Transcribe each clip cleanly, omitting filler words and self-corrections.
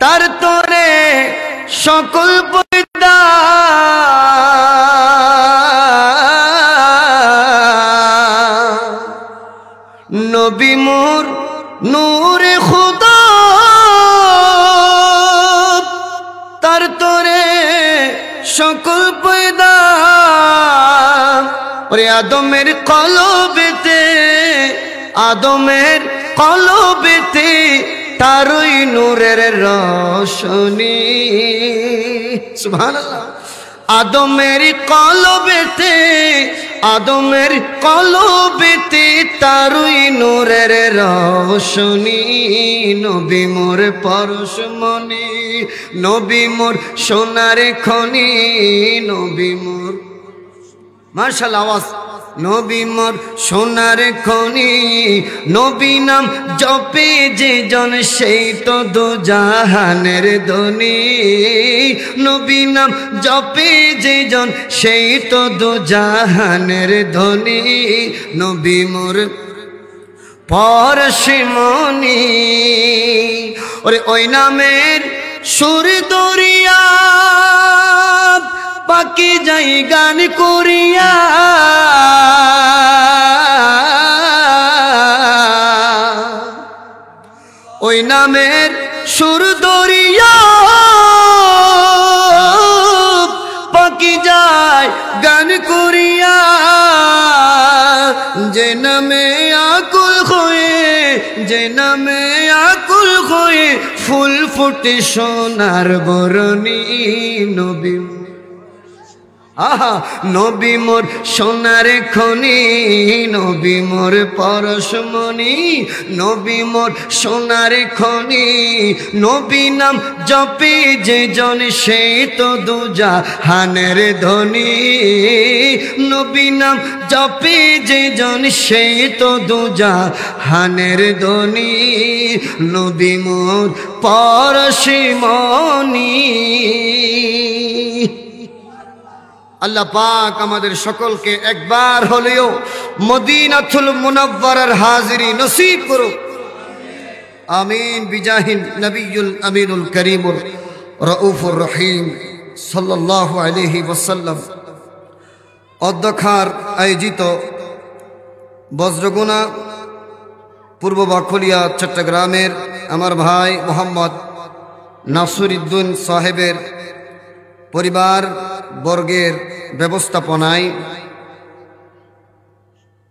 তার তোরে সকল পয়দা নবী মোর নূরে খুদা তার তোরে সকল পয়দা ওরে আদমের কলবেতে তারই নূরের রোশনী সুবহানাল্লাহ আদমের কলবেতে তারই নূরের রোশনী নবী মোর পরশমণি নবী মোর সোনার খনি নবী মোর মাশাআল্লাহ আওয়াজ নবী মোর সোনার খনি নবী নাম জপে যে জন সেই তো দুজাহানের ধনী নবী নাম জপে যে জন সেই তো দুজাহানের ধনী নবী মোর পরশমণি ওরে ওই নামের সুর দরিয়া পাকি যাই গান করিয়া ওই নামের সুর দরিয়া পাকি যায় গান করিয়া যে নামে আকুল হয়ে ফুল ফুটে সোনার বরণী নবী আহা নবী মোর সোনার খনি নবী মোর পরশমণি নবী মোর সোনার খনি নবী নাম জপে যে জন সেই তো দুজাহানের ধনী নবী নাম জপে যে জন সেই তো দুজাহানের ধনী নবী মোর পরশমণি আল্লাহ পাক আমাদের সকলকে একবার হলেও মদিনাতুল মুনাওয়ারার হাজিরি নসিব করুক আমিন বিজাহিন নবিয়ুল আমিনুল করিমুর রউফুর রহিম সাল্লাল্লাহু আলাইহি ওয়াসাল্লাম অধ্যক্ষার আয়োজিত বজ্রগুনা পূর্ব বাকলিয়া চট্টগ্রামের আমার ভাই মোহাম্মদ নাসিরউদ্দিন সাহেবের পরিবার বর্গের ব্যবস্থাপনায়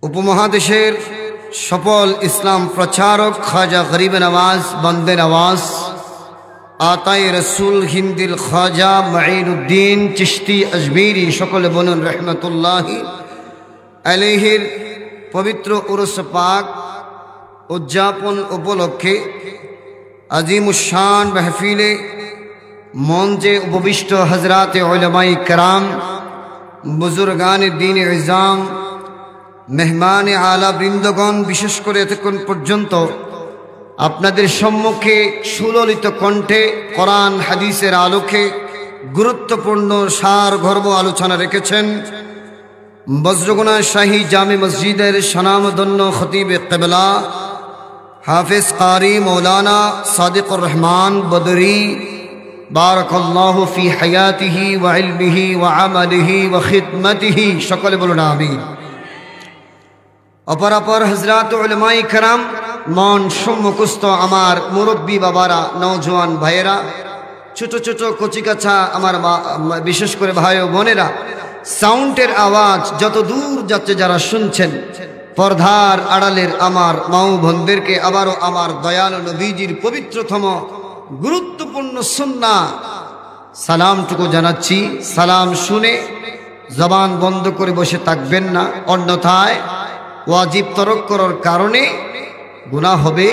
উপমহাদেশের সফল ইসলাম প্রচারক খাজা গরিব নওয়াজ বন্দে নওয়াজ আতায়ে রসুল হিন্দিল খাজা মাঈনুদ্দিন চিশতি আজমিরি সকলে বলুন রহমতুল্লাহি আলাইহির পবিত্র উরুস পাক উদযাপন উপলক্ষে আজিমুশ-শান মাহফিলে মঞ্চে উপবিষ্ট হজরাতে উলামায়ে কেরাম বুজুর্গান দ্বীন ইজাম মেহমান আলা বৃন্দগণ বিশেষ করে এতক্ষণ পর্যন্ত আপনাদের সম্মুখে সুললিত কণ্ঠে কোরআন হাদিসের আলোকে গুরুত্বপূর্ণ সারগর্ভ আলোচনা রেখেছেন বজ্রগুনা শাহী জামে মসজিদের স্বনামধন্য খতিবে কিবলা হাফেজ কারি মৌলানা সাদিকুর রহমান বদরি বারাকাল্লাহু ফি হায়াতিহি ওয়া ইলমিহি ওয়া আমালিহি ওয়া খিদমতিহি সকলে বলুন আমিন অপরাপর হযরত উলামায়ে কেরাম মন সম্মুখস্থ আমার মুরব্বী বাবারা নওজোয়ান ভাইয়েরা ছোট ছোট কচিকাছা আমার বিশেষ করে ভাই ও বোনেরা সাউন্ডের আওয়াজ যত দূর যাচ্ছে যারা শুনছেন পর্দার আড়ালের আমার মা ও বোনদেরকে আবারও আমার দয়ালু নবীজির পবিত্রতম গুরুত্বপূর্ণ সুন্নাহ সালামটুকু জানাচ্ছি সালাম শুনে জবান বন্ধ করে বসে থাকবেন না অন্যথায় ওয়াজিব তরক করার কারণে গুনাহ হবে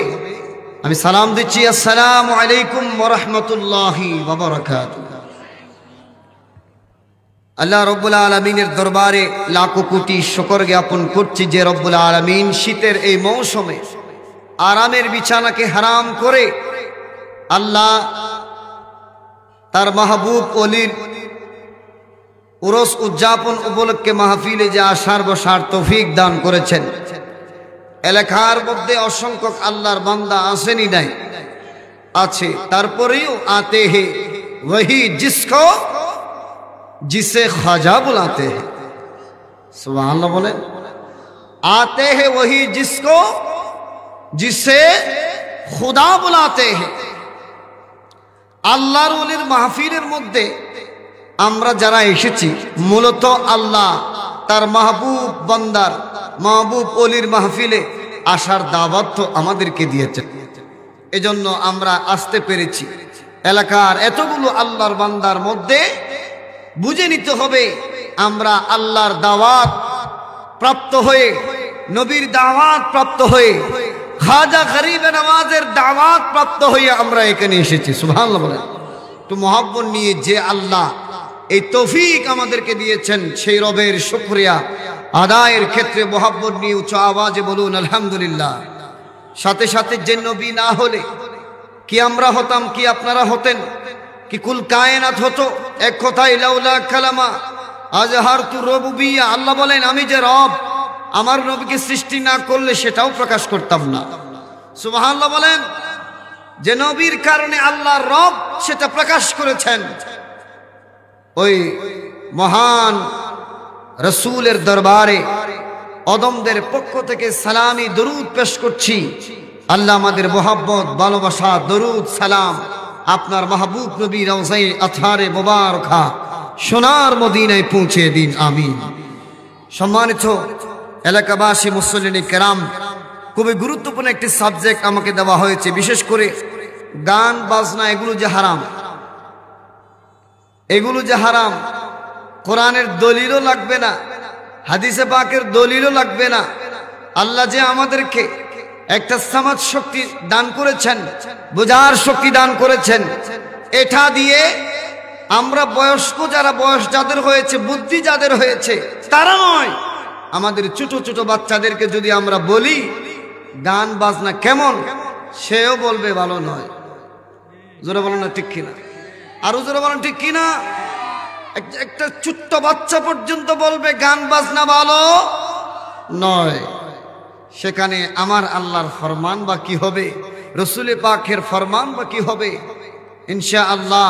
আমি সালাম দিচ্ছি আসসালামু আলাইকুম ওয়া রাহমাতুল্লাহি ওয়া বারাকাতুহু আল্লাহ রব্বুল আলামিনের দরবারে লাখো কোটি শুকর জ্ঞাপন করছি যে রব্বুল আলামিন শীতের এই মৌসুমে আরামের বিছানাকে হারাম করে আল্লাহ তার মাহবুব ওলির উরস উদযাপন উপলক্ষে মাহফিলে যে আসার বসার তৌফিক দান করেছেন এলাকার মধ্যে অসংখ্য আল্লাহর বান্দা আসেনি নাই আছে, তারপরেও आते हैं वही जिसको जिसे ख्वाजा बुलाते हैं। सुभान अल्लाह बोले। आते हैं वही जिसको जिसे खुदा बुलाते हैं। আল্লাহর ওলির মাহফিলের মধ্যে আমরা যারা এসেছি মূলত আল্লাহ তার মাহবুব বান্দার মাহবুব ওলির মাহফিলে আসার দাওয়াত তো আমাদেরকে দিয়েছেন। এজন্য আমরা আসতে পেরেছি। এলাকার এতগুলো আল্লাহর বান্দার মধ্যে বুঝে নিতে হবে আমরা আল্লাহর দাওয়াত প্রাপ্ত হয়ে, নবীর দাওয়াত প্রাপ্ত হয়ে, খাজা গরিব নওয়াজের দাওয়াত প্রাপ্ত হয়ে আমরা এখানে এসেছি। সুবহানাল্লাহ বলেন। তো মহব্বত নিয়ে যে আল্লাহ এই তৌফিক আমাদেরকে দিয়েছেন সেই রবের শুকরিয়া আদায়ের ক্ষেত্রে মহব্বত নিয়ে উচ্চ আওয়াজে বলুন আলহামদুলিল্লাহ। সাথে সাথে যে নবী না হলে কি আমরা হতাম, কি আপনারা হতেন, কি কুল কায়নাত হতো? এক কথায় লাউলা কালামা আজহারতু রুবুবিয়্যাহ। আল্লাহ বলেন আমি যে রব, আমার নবীকে সৃষ্টি না করলে সেটাও প্রকাশ করতাম না। সুবহানাল্লাহ বলেন। যে নবীর কারণে আল্লাহ রব সেটা প্রকাশ করেছেন। ওই মহান রাসূলের দরবারে অদমদের পক্ষ থেকে সালামি দরুদ পেশ করছি। আল্লাহ আমাদের মোহাব্বত ভালোবাসা দরুদ সালাম আপনার মাহবুব নবী রওজায়ে আতহারে মুবারকা সোনার মদিনায় পৌঁছে দিন, আমিন। সম্মানিত এলাকাবাসী মুসল্লিনে কেরাম, খুবই গুরুত্বপূর্ণ একটি সাবজেক্ট আমাকে দেওয়া হয়েছে। বিশেষ করে গান বাজনা এগুলো যে হারাম, এগুলো যে হারাম, কোরআনের দলিলও লাগবে না, হাদিসে পাকের দলিলও লাগবে না। আল্লাহ যে আমাদেরকে একটা সমাজ শক্তি দান করেছেন, বোঝার শক্তি দান করেছেন, এটা দিয়ে আমরা বয়স্ক যারা, বয়স যাদের হয়েছে, বুদ্ধি যাদের হয়েছে তারা নয়, আমাদের ছোট ছোট বাচ্চাদেরকে যদি আমরা বলি গান বাজনা কেমন, সেও বলবে ভালো নয়। জোরে বলেন না ঠিক কিনা? আরো জোরে বলেন ঠিক কিনা? একটা ছোট্ট বাচ্চা পর্যন্ত বলবে গান বাজনা ভালো নয়। সেখানে আমার আল্লাহর ফরমান বা কি হবে, রসুলে পাকের ফরমান বা কি হবে? ইনশাআল্লাহ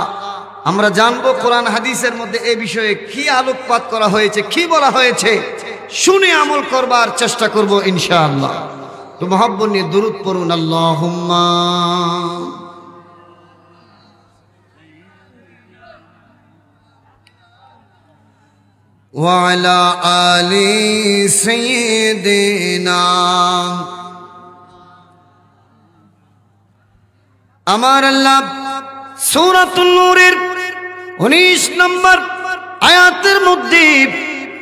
আমরা জানবো কোরআন হাদিসের মধ্যে এই বিষয়ে কি আলোকপাত করা হয়েছে, কি বলা হয়েছে, শুনে আমল করবার চেষ্টা করব ইনশাআল্লাহ। তো মহব্বত নিয়ে দুরূদ পড়ুন। আল্লাহুম্মা ওয়া আলা আলি সাইয়্যিদিনা। আমার আল্লাহ সূরাতুন নূরের 19 নম্বর আয়াতের মধ্যে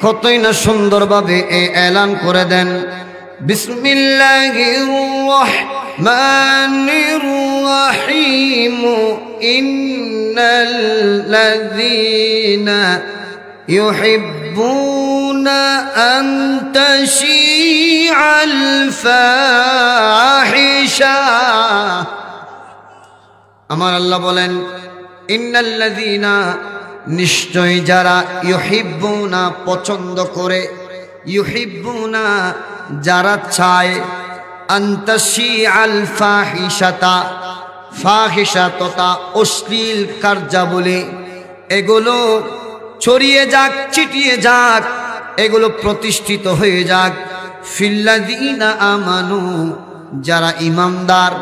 কতই না সুন্দরভাবে এই এলান করে দেন, বিসমিল্লাহির রহমানির রহিম, ইন্নাল্লাযীনা ইউহিব্বুনা আন তাশিআল ফাহিশা। আমার আল্লাহ বলেন ইন্নাল্লাযীনা, নিশ্চয় যারা, ইউহিব্বুনা পছন্দ করে, ইউহিব্বুনা যারা চায়, আন তাশিআল ফাহিশাতা, ফাহিশা তথা অশ্লীল কার্যাবলী এগুলো ছড়িয়ে যাক, ছিটিয়ে যাক, এগুলো প্রতিষ্ঠিত হয়ে যাক, ফিল্লাযীনা আমানু, যারা ঈমানদার,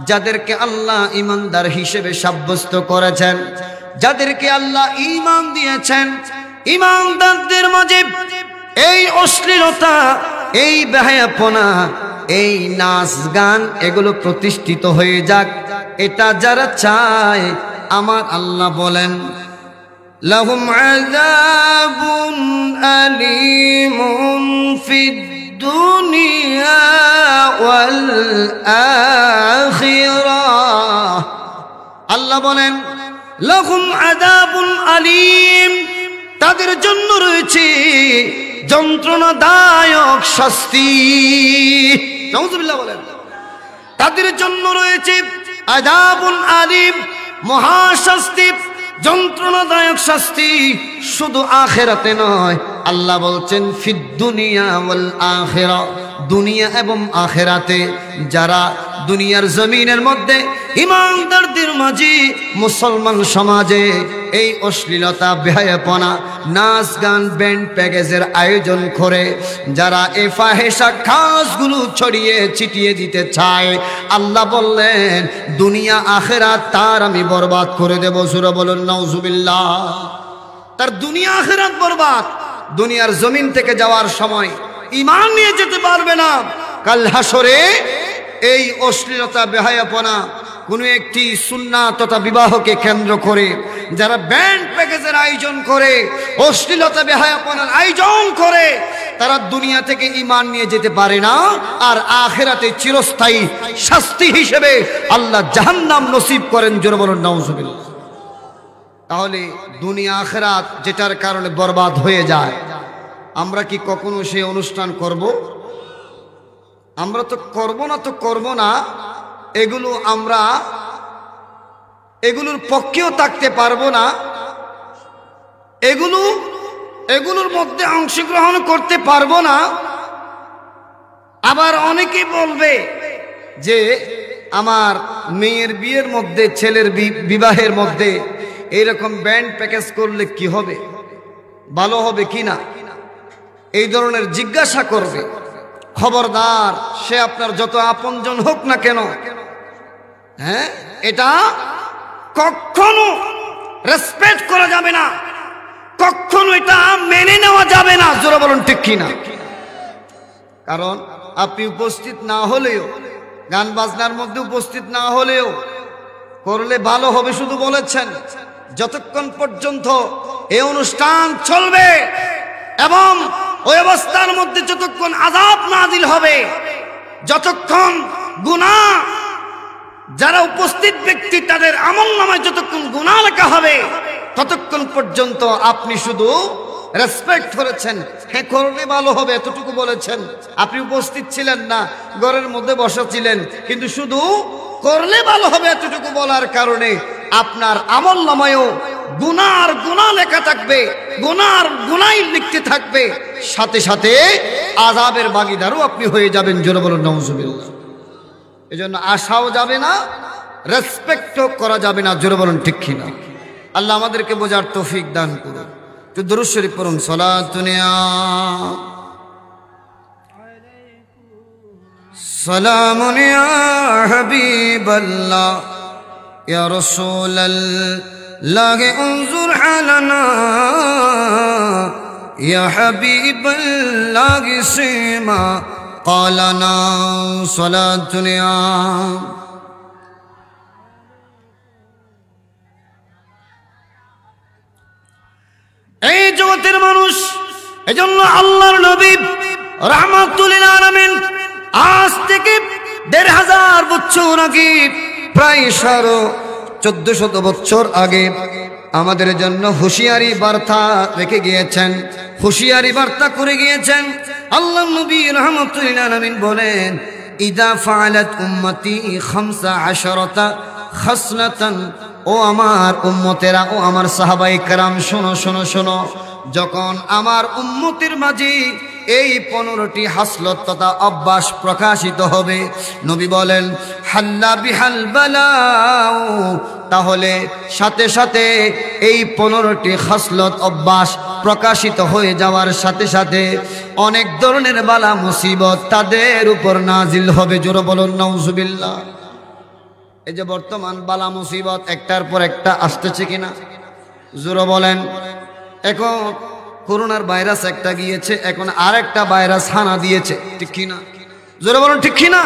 যাদেরকে আল্লাহ ঈমানদার হিসেবে সাব্যস্ত করেছেন, যাদেরকে আল্লাহ ঈমান দিয়েছেন, ঈমানদারদের মাঝে এই অশ্লীলতা, এই বেহায়াপনা, এই নাচ গান এগুলো প্রতিষ্ঠিত হয়ে যাক, এটা যারা চায় আমার আল্লাহ বলেন লাহুম আযাবুন আলীমুন ফিদ দুনিয়া ওয়াল আখিরাহ। আল্লাহ বলেন লাহুম আযাবুন আলীম, তাদের জন্য রয়েছে যন্ত্রণাদায়ক শাস্তি। নাউযুবিল্লাহ বলেন। তাদের জন্য রয়েছে আযাবুন আলীম, মহাশাস্তি, যন্ত্রণাদায়ক শাস্তি। শুধু আখিরাতে নয়, আল্লাহ বলছেন ফিদ দুনিয়া ওয়াল আখিরাহ, দুনিয়া এবং আখেরাতে। যারা দুনিয়ার জমিনের মধ্যে ইমানদারদের মাঝে মুসলমান সমাজে এই অশ্লীলতা বেহায়াপনা নাচ গান ব্যান্ড প্যাকেজের আয়োজন করে যারা এই ফাহেশা কাজগুলো ছড়িয়ে ছিটিয়ে দিতে চায়, আল্লাহ বললেন দুনিয়া আখেরাত তার আমি বরবাদ করে দেব। সূরা বলুন নাউজুবিল্লাহ। তার দুনিয়া আখেরাত বরবাদ। দুনিয়ার জমিন থেকে যাওয়ার সময় ঈমান নিয়ে যেতে পারবে না। কাল হাসরে এই অশ্লীলতা বেহায়াপনা কোনো একটি সুন্নাত তথা বিবাহকে কেন্দ্র করে যারা ব্যান্ড প্যাকেজের আয়োজন করে, অশ্লীলতা বেহায়াপনার আয়োজন করে, তারা দুনিয়া থেকে ঈমান নিয়ে যেতে পারে না। আর আখিরাতে চিরস্থায়ী শাস্তি হিসেবে আল্লাহ জাহান্নাম নসিব করেন। জোরে বলুন নাউজুবিল্লাহ। তাহলে দুনিয়া আখিরাত যেটার কারণে বরবাদ হয়ে যায়, আমরা কি কখনো সেই অনুষ্ঠান করব? আমরা তো করব না। আমরা এগুলোর পক্ষেও থাকতে পারবো না। এগুলোর মধ্যে অংশগ্রহণ করতে পারবো না। আবার অনেকে বলবে যে আমার মেয়ের বিয়ের মধ্যে, ছেলের বিবাহের মধ্যে এইরকম ব্যান্ড প্যাকেজ করলে কি হবে, ভালো হবে কিনা, এই ধরনের জিজ্ঞাসা করবে। খবরদার, সে আপনার যত আপনজন হোক না কেন, হ্যাঁ, এটা কখনো রেসপেক্ট করা যাবে না, কখনো এটা মেনে নেওয়া যাবে না। জোরে বলুন ঠিক কিনা? কারণ আপনি উপস্থিত না হলেও, গান বাজনার মধ্যে উপস্থিত না হলেও করলে ভালো হবে শুধু বলেছেন। যতক্ষণ পর্যন্ত এই অনুষ্ঠান চলবে এবং ওই অবস্থার মধ্যে যতক্ষণ আযাব নাজিল হবে, যতক্ষণ গুনাহ যারা উপস্থিত ব্যক্তি তাদের আমলনামায় যতক্ষণ গুনাহ লেখা হবে, ততক্ষণ পর্যন্ত আপনি শুধু রেসপেক্ট করেছেন, হ্যাঁ করলে ভালো হবে এতটুকু বলেছেন। আপনি উপস্থিত ছিলেন না, ঘরের মধ্যে বসা ছিলেন, কিন্তু শুধু করলে ভালো হবে এতটুকু বলার কারণে আপনার আমলনামায়ও গুনাহ লেখা থাকবে, গুনাহই লিখতে থাকবে, সাথে সাথে আযাবের ভাগীদারও আপনি হয়ে যাবেন। জোরে বলুন নাউজুবিল্লাহ। এজন্য আশাও যাবে না, রেসপেক্টও করা যাবে না। জোরে বলুন ঠিক কিনা? আল্লাহ আমাদেরকে বোঝার তৌফিক দান করুন। তো দুরূদ শরীফ পড়ুন। সালাতুন ইয়া সালামুন ইয়া হাবিবাল্লাহ ইয়া রাসূলাল্লাহ উনজুর হালানা ইয়া হাবিবাল্লাহ সিমা ক্বালানা সালাতুন ইয়া। এই জগতের মানুষ, এজন্য আল্লাহর নবী রাহমাতুল লিল আলামিন আজ থেকে ১৫০০ বছর আগে, প্রায় ১৪০০ বছর আগে আমাদের জন্য হুঁশিয়ারি বার্তা রেখে গিয়েছেন, হুঁশিয়ারি বার্তা করে গিয়েছেন। আল্লাহর নবী রাহমাতুল লিল আলামিন বলেন, ইদা ফাআলাত উম্মতি ১৫ খাসলাতান, ও আমার উম্মতেরা, ও আমার সাহাবায়ে কেরাম, শোনো শোনো শোনো, যখন আমার উম্মতের মাঝে এই 15টি হাসলত তথা অভ্যাস প্রকাশিত হবে, নবী বলেন হাল্লা বিহাল বালাউ, তাহলে সাথে সাথে এই 15টি হাসলত অভ্যাস প্রকাশিত হয়ে যাওয়ার সাথে সাথে অনেক ধরনের বালা মুসিবত তাদের উপর নাজিল হবে। জোরে বলুন নাউজুবিল্লাহ। এই যে বর্তমান বালা মুসিবত একটার পর একটা আসতেছে কিনা, জোরে বলেন। এখন করোনার ভাইরাস একটা গিয়েছে, এখন আরেকটা ভাইরাস হানা দিয়েছে, ঠিক কিনা? জোরে বলুন ঠিক কিনা?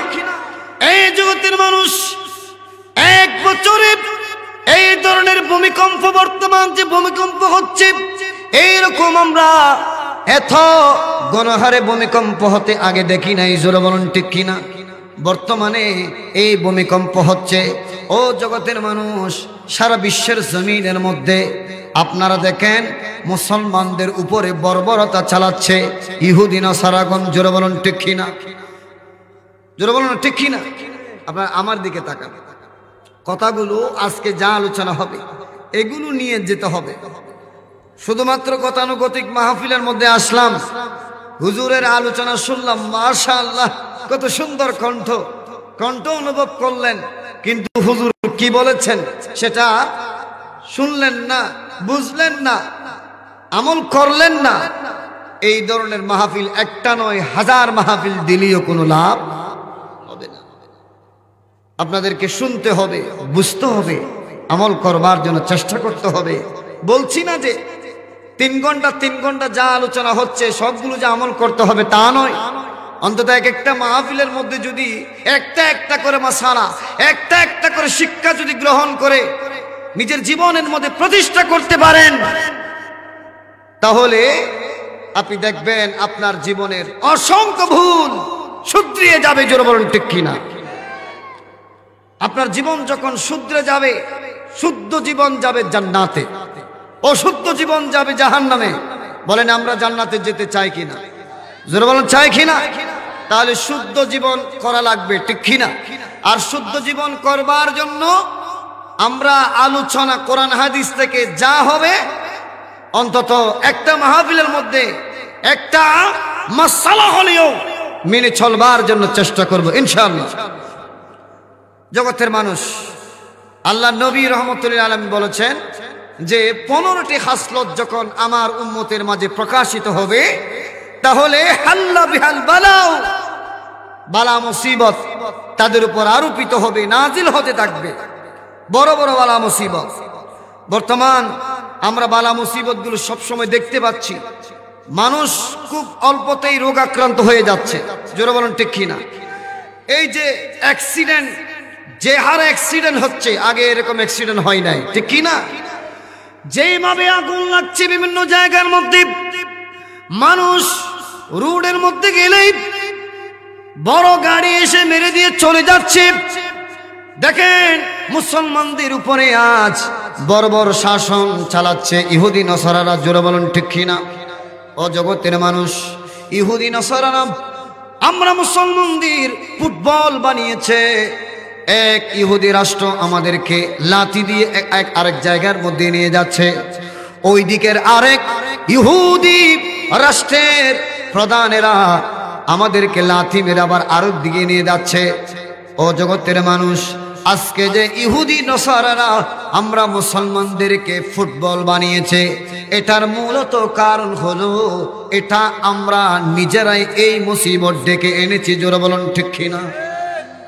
এই জগতের মানুষ এক বছরে এই ধরনের ভূমিকম্প, বর্তমান যে ভূমিকম্প হচ্ছে, এইরকম আমরা এত গণহারে ভূমিকম্প হতে আগে দেখি নাই। জোরে বলুন ঠিক কিনা? বর্তমানে এই ভূমিকম্প হচ্ছে। ও জগতের মানুষ, সারা বিশ্বের জমিনের মধ্যে আপনারা দেখেন মুসলমানদের উপরে বর্বরতা চালাচ্ছে ইহুদি নাসারাগণ। জোরে বলুন ঠিক কিনা? জোরে বলুন ঠিক কিনা? আপনার আমার দিকে তাকান। কথাগুলো আজকে যা আলোচনা হবে এগুলো নিয়ে যেতে হবে। শুধুমাত্র গতানুগতিক মাহফিলের মধ্যে আসলাম, হুজুরের আলোচনা শুনলাম, মাশাআল্লাহ কত সুন্দর কণ্ঠ, কণ্ঠ অনুভব করলেন, কিন্তু হুজুর কি বলেছেন সেটা শুনলেন না, বুঝলেন না, আমল করলেন না। এই ধরনের মাহফিল একটা নয়, হাজার মাহফিল দিলেও কোনো লাভ হবে না। আপনাদেরকে শুনতে হবে, বুঝতে হবে, আমল করবার জন্য চেষ্টা করতে হবে। বলছি না যে 3 ঘন্টা যা আলোচনা হচ্ছে সবগুলো যে আমল করতে হবে তা নয়। অন্তত একটা মাহফিলের মধ্যে যদি একটা করে মাসালা, একটা করে শিক্ষা যদি গ্রহণ করে নিজের জীবনের মধ্যে প্রতিষ্ঠা করতে পারেন, তাহলে আপনি দেখবেন আপনার জীবনের অসংখ্য ভুল শুধরিয়ে যাবে। জোরে বলুন ঠিক কিনা? আপনার জীবন যখন শুধরে যাবে, শুদ্ধ জীবন যাবে জান্নাতে, অশুদ্ধ জীবন যাবে জাহান্নামে। বলেন আমরা জান্নাতে যেতে চাই কিনা? জোরে বলুন চাই কিনা? তাহলে শুদ্ধ জীবন করা লাগবে, ঠিক কিনা? আর শুদ্ধ জীবন করবার জন্য আমরা আলোচনা কোরআন হাদিস থেকে যা হবে, অন্তত একটা মাহফিলের মধ্যে একটা মাসালা হলেও মেনে চলবার জন্য চেষ্টা করব ইনশাআল্লাহ। জগতের মানুষ, আল্লাহ নবী রহমতুল্লাহ আলাইহি বলেছেন যে 15টি খাসলত যখন আমার উম্মতের মাঝে প্রকাশিত হবে, তাহলে হাল্লা বিহাল বালাও, বালা মুসিবত তাদের উপর আরোপিত হবে, নাজিল হতে থাকবে, বড় বড় বালা মুসিবত। বর্তমান আমরা বালা মুসিবতগুলো সবসময় দেখতে পাচ্ছি। মানুষ খুব অল্পতেই রোগ আক্রান্ত হয়ে যাচ্ছে। জোরে বলুন ঠিক কিনা? এই যে অ্যাক্সিডেন্ট, যে হারে অ্যাক্সিডেন্ট হচ্ছে, আগে এরকম অ্যাক্সিডেন্ট হয় নাই, ঠিক কিনা? যেইভাবে আগুন লাগছে বিভিন্ন জায়গার মধ্যে, মানুষ রোডের মধ্যে গেলেই বড় গাড়ি এসে মেরে দিয়ে চলে যাচ্ছে। দেখেন মুসলমানদের উপরে আজ বড় বড় শাসন চালাচ্ছে ইহুদি নসারারা। জোরে বলুন ঠিক কিনা? ও জগতের মানুষ, ইহুদি নসারারা আমরা মুসলমানদের ফুটবল বানিয়েছে। এক ইহুদি রাষ্ট্র আমাদেরকে লাথি দিয়ে আরেক জায়গার মধ্যে নিয়ে যাচ্ছে, ওই দিকের আরেক ইহুদি রাষ্ট্রের প্রধানেরা আমাদেরকে লাথি মেরে আবার আরেক দিকে নিয়ে যাচ্ছে। ও জগতের মানুষ, আজকে যে ইহুদি নসারারা আমরা মুসলমানদেরকে ফুটবল বানিয়েছে, এটার মূলত কারণ হলো এটা আমরা নিজেরাই এই মুসিবত ডেকে এনেছি। জোরে বলুন ঠিক কিনা?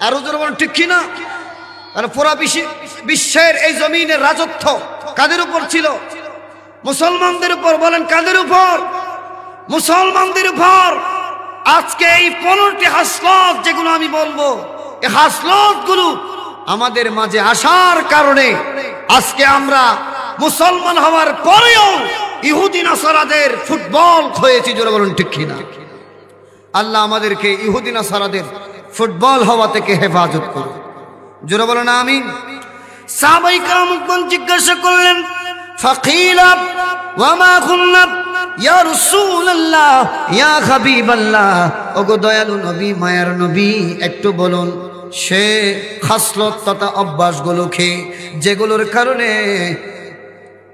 আরো জোরে বলুন ঠিক কিনা? আর পুরা বিশ্বের এই জমিনের রাজত্ব কাদের উপর ছিল? মুসলমানদের উপর। বলেন কাদের উপর? মুসলমানদের উপর। আজকে এই 15টি হাসলত যেগুলো আমি বলবো, এই হাসলত গুলো আমাদের মাঝে আসার কারণে আজকে আমরা মুসলমান হওয়ার পরেও ইহুদি নাসারাদের ফুটবল হয়েছি। জোরে বলুন ঠিক কিনা? আল্লাহ আমাদেরকে ইহুদি নাসারাদের ফুটবল হওয়া থেকে হেফাজত করুন। জোরে বলুন আমিন। সাহাবায়ে কেরামগণ জিজ্ঞাসা করলেন, ফাকিলা ওয়া মা কুননা ইয়া রাসূলুল্লাহ ইয়া হাবিবাল্লাহ, ওগো দয়ালু নবী, মায়ার নবী, একটু বলুন সে খাসলত তথা অভ্যাসগুলোকে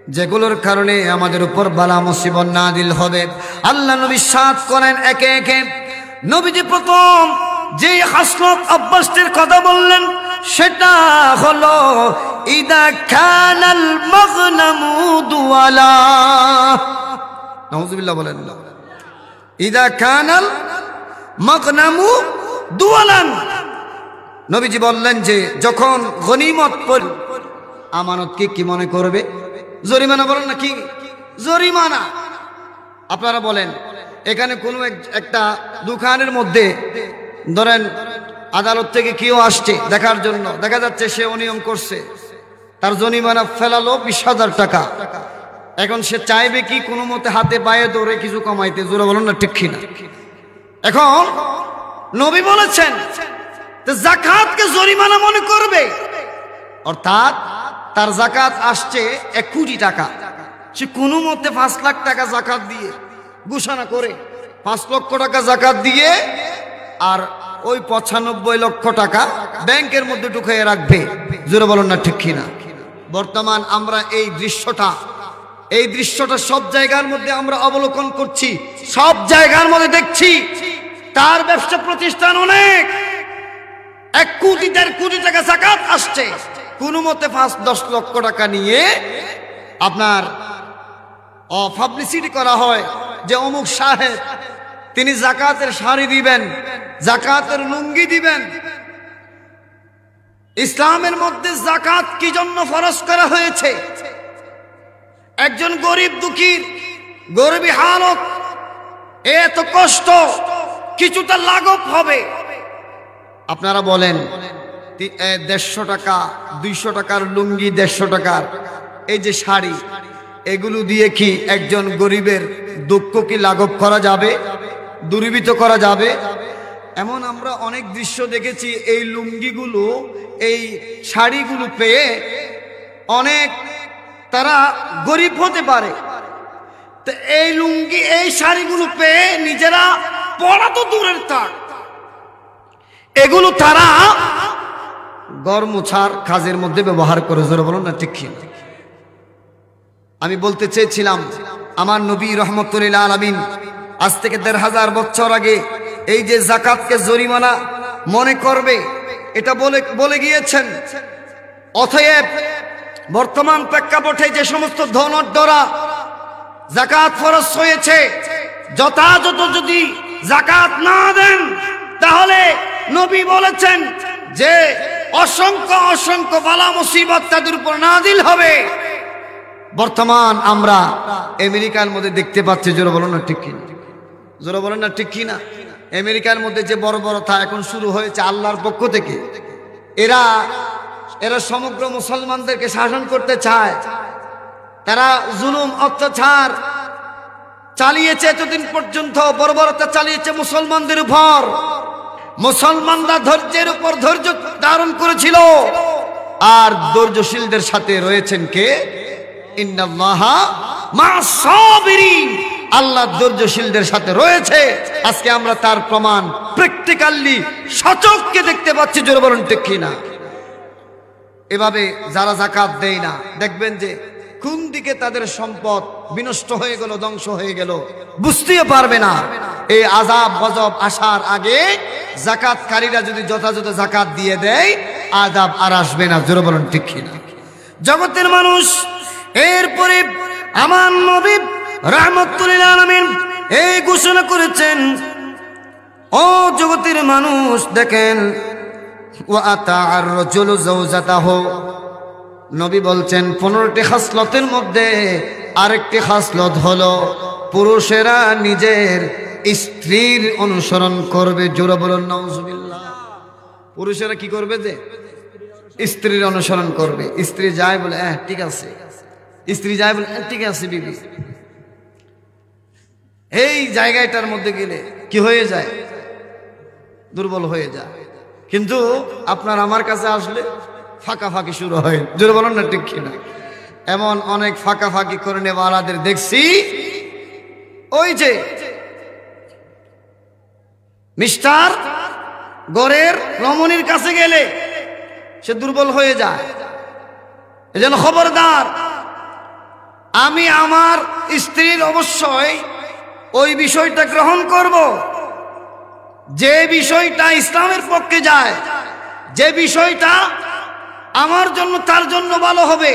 যেগুলোর কারণে আমাদের উপর বালা মুসিবত নাজিল হবে। আল্লাহ নবী সাত করেন একে একে। নবীজি প্রথম যে খাসলত অভ্যাসটির কথা বললেন সেটা হলো ইদা কানাল মাগনামু দুয়ালা। নাউযুবিল্লাহ বলেন না। ইদা কানাল মাগনামু দুয়ালান, নবীজি বললেন যে যখন গনিমত পর আমানতকে কি মনে করবে? জরিমানা। বলেন না কি জরিমানা? আপনারা বলেন, এখানে কোনো একটা দোকানের মধ্যে ধরেন আদালত থেকে কেউ আসছে দেখার জন্য, দেখা যাচ্ছে সে অনিয়ম করছে, তার জরিমানা ফেলালো 20,000 টাকা। এখন সে চাইবে কি কোনো মতে হাতে পায়ে ধরে কিছু কমাইতে? জোরে বলুন না ঠিক কিনা? এখন নবী বলেছেন যাকাতকে জরিমানা মনে করবে, অর্থাৎ তার জাকাত আসছে 1 কোটি টাকা, সে কোনো মতে 5 লাখ টাকা জাকাত দিয়ে ঘোষণা করে 5 লক্ষ টাকা জাকাত দিয়ে আর ওই 95 লক্ষ টাকা ব্যাংকের মধ্যে ঢুকিয়ে রাখবে। জোরে বলুন না ঠিক কিনা? বর্তমান আমরা এই দৃশ্যটা সব জায়গার মধ্যে আমরা অবলোকন করছি। সব জায়গার মধ্যে দেখছি তার ব্যবসা প্রতিষ্ঠান অনেক, 1 কোটি 1.5 কোটি টাকা যাকাত আসছে, কোনো মতে 5-10 লক্ষ টাকা নিয়ে আপনার পাবলিসিটি করা হয় যে অমুক সাহেব তিনি যাকাতের শাড়ি দিবেন, যাকাতের লুঙ্গি দিবেন। ইসলামের মধ্যে যাকাত কি জন্য ফরজ করা হয়েছে? একজন গরিব দুঃখীর গরিবী হালত, এত কষ্ট, কিছুটা লাঘব হবে। আপনারা বলেন 150 টাকা 200 টাকার লুঙ্গি, 150 টাকার এই যে শাড়ি, এগুলো দিয়ে কি একজন গরিবের দুঃখ কি লাঘব করা যাবে, দূরীভূত করা যাবে? এমন আমরা অনেক দৃশ্য দেখেছি, এই লুঙ্গিগুলো এই শাড়িগুলো পেয়ে অনেক তারা গরিব হতে পারে, তো এই লুঙ্গি এই শাড়িগুলো পেয়ে নিজেরা পড়া তো দূরের থাক, এগুলো তারা ঘর মোছার কাজের মধ্যে ব্যবহার করে। জোরে বলুন না ঠিক কি? আমি বলতে চেয়েছিলাম আমার নবী রহমতুল্লিল আলামিন আজ থেকে 1500 বছর আগে এই যে যাকাতকে জরিমানা মনে করবে এটা বলে গিয়েছেন। অতএব বর্তমান প্রেক্ষাপটে যে সমস্ত ধনঢরা যাকাত ফরজ হয়েছে, যথাযথ যদি যাকাত না দেন তাহলে নবী বলেছেন যে অসংখ্য অসংখ্য বালা মুসিবত তাদের উপর নাজিল হবে। বর্তমান আমরা আমেরিকার মধ্যে দেখতে পাচ্ছি, জোরে বলেন না ঠিক কিনা? জোরে বলেন না ঠিক কিনা? আমেরিকার মধ্যে যে বর্বরতা এখন শুরু হয়েছে আল্লাহর পক্ষ থেকে, এরা সমগ্র মুসলমানদেরকে শাসন করতে চায়। তারা জুলুম অত্যাচার চালিয়েছে, এতদিন পর্যন্ত বর্বরতা চালিয়েছে মুসলমানদের উপর। মুসলমানরা ধৈর্যের উপর ধৈর্য ধারণ করেছিল, আর ধৈর্যশীলদের সাথে রয়েছেন কে? ইন্নাল্লাহা মা'আস সাবিরিন, আল্লাহ ধৈর্যশীলদের সাথে রয়েছে। আজকে আমরা তার প্রমাণ প্র্যাকটিক্যালি সচক্ষে দেখতে পাচ্ছি। জোরে বলুন ঠিক কিনা? এভাবে যারা যাকাত দেয় না, দেখবেন যে কোন দিকে তাদের সম্পদ বিনষ্ট হয়ে গেল, ধ্বংস হয়ে গেল, বুঝতেই পারবে না। এই আযাব গজব আসার আগে যাকাতকারীরা যদি যথাযথ যাকাত দিয়ে দেয়, আযাব আর আসবে না। জোরে বলুন ঠিক কিনা? জগতের মানুষ, এরপরে আমার নবী রাহমাতুল্লিল আলামিন এই ঘোষণা করেছেন, ও জগতের মানুষ দেখেন, ওয়া আতা'আর রাজুলু যাওজাতাহু, নবী বলছেন 15টি খাসলতের মধ্যে আরেকটি খাসলত হলো পুরুষেরা নিজের স্ত্রীর অনুসরণ করবে। জোরে বলুন নাউজুবিল্লাহ। পুরুষেরা কি করবে? যে স্ত্রীর অনুসরণ করবে। স্ত্রী যায় বলে ঠিক আছে, স্ত্রী যায় বলে ঠিক আছে বিবি, এই জায়গাটার মধ্যে গেলে কি হয়ে যায়? দুর্বল হয়ে যায়। কিন্তু আপনার আমার কাছে আসলে ফাঁকাফাঁকি শুরু হয়। জোরে বলুন না ঠিক কিনা? এমন অনেক ফাঁকাফাঁকি করে নেওয়ালাদের দেখছি, ওই যে মিস্টার গড়ের রমণীর কাছে গেলে সে দুর্বল হয়ে যায়। এজন্য খবরদার, আমি আমার স্ত্রীর অবশ্যই ওই বিষয়টা গ্রহণ করব যে বিষয়টা ইসলামের পক্ষে যায়, যে বিষয়টা আমার জন্য তার জন্য ভালো হবে।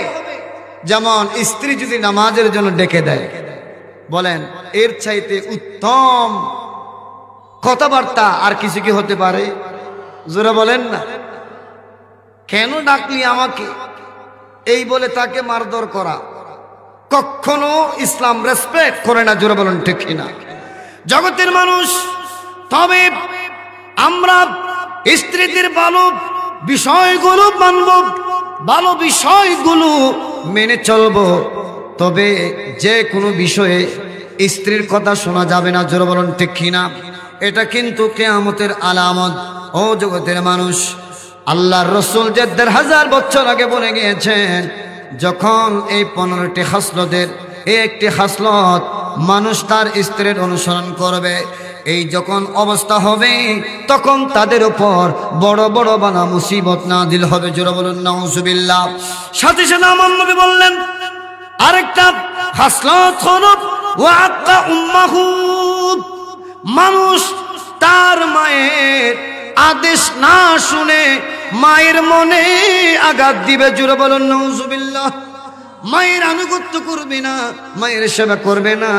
যেমন স্ত্রী যদি নামাজের জন্য ডেকে দেয়, বলেন এর চাইতে উত্তম কথাবার্তা আর কিছু কি হতে পারে? জোরে বলেন না। কেন ডাকলি আমাকে, এই বলে তাকে মারধর করা কখনো ইসলাম রেসপেক্ট করে না। জোরে বলেন ঠিক কিনা? জগতের মানুষ, তবে আমরা স্ত্রীদের ভালো বিষয়গুলো মানব, ভালো বিষয়গুলো মেনে চলব, তবে যে কোনো বিষয়ে স্ত্রীর কথা শোনা যাবে না। জোরে বলেন ঠিক কিনা? এটা কিন্তু কিয়ামতের আলামত। ও জগতের মানুষ, আল্লাহর রাসূল যে 1500 বছর আগে বলে গিয়েছেন, যখন এই 15টি খাসলতের এই একটি খাসলত মানুষ তার স্ত্রীর অনুসরণ করবে, এই যখন অবস্থা হবে তখন তাদের উপর বড় বড় বালা মুসিবত নাজিল হবে। জোরে বলুন নাউজুবিল্লাহ। সাথে সাথে আমার নবী বললেন আরেকটা খাসলত হলো ওয়া আক্কা উম্মাহু, মানুষ তার মায়ের আদেশ না শুনে মায়ের মনে আঘাত দিবে। জোরে বলুন নাউজুবিল্লাহ। মায়ের আনুগত্য করবে না, মায়ের সেবা করবে না,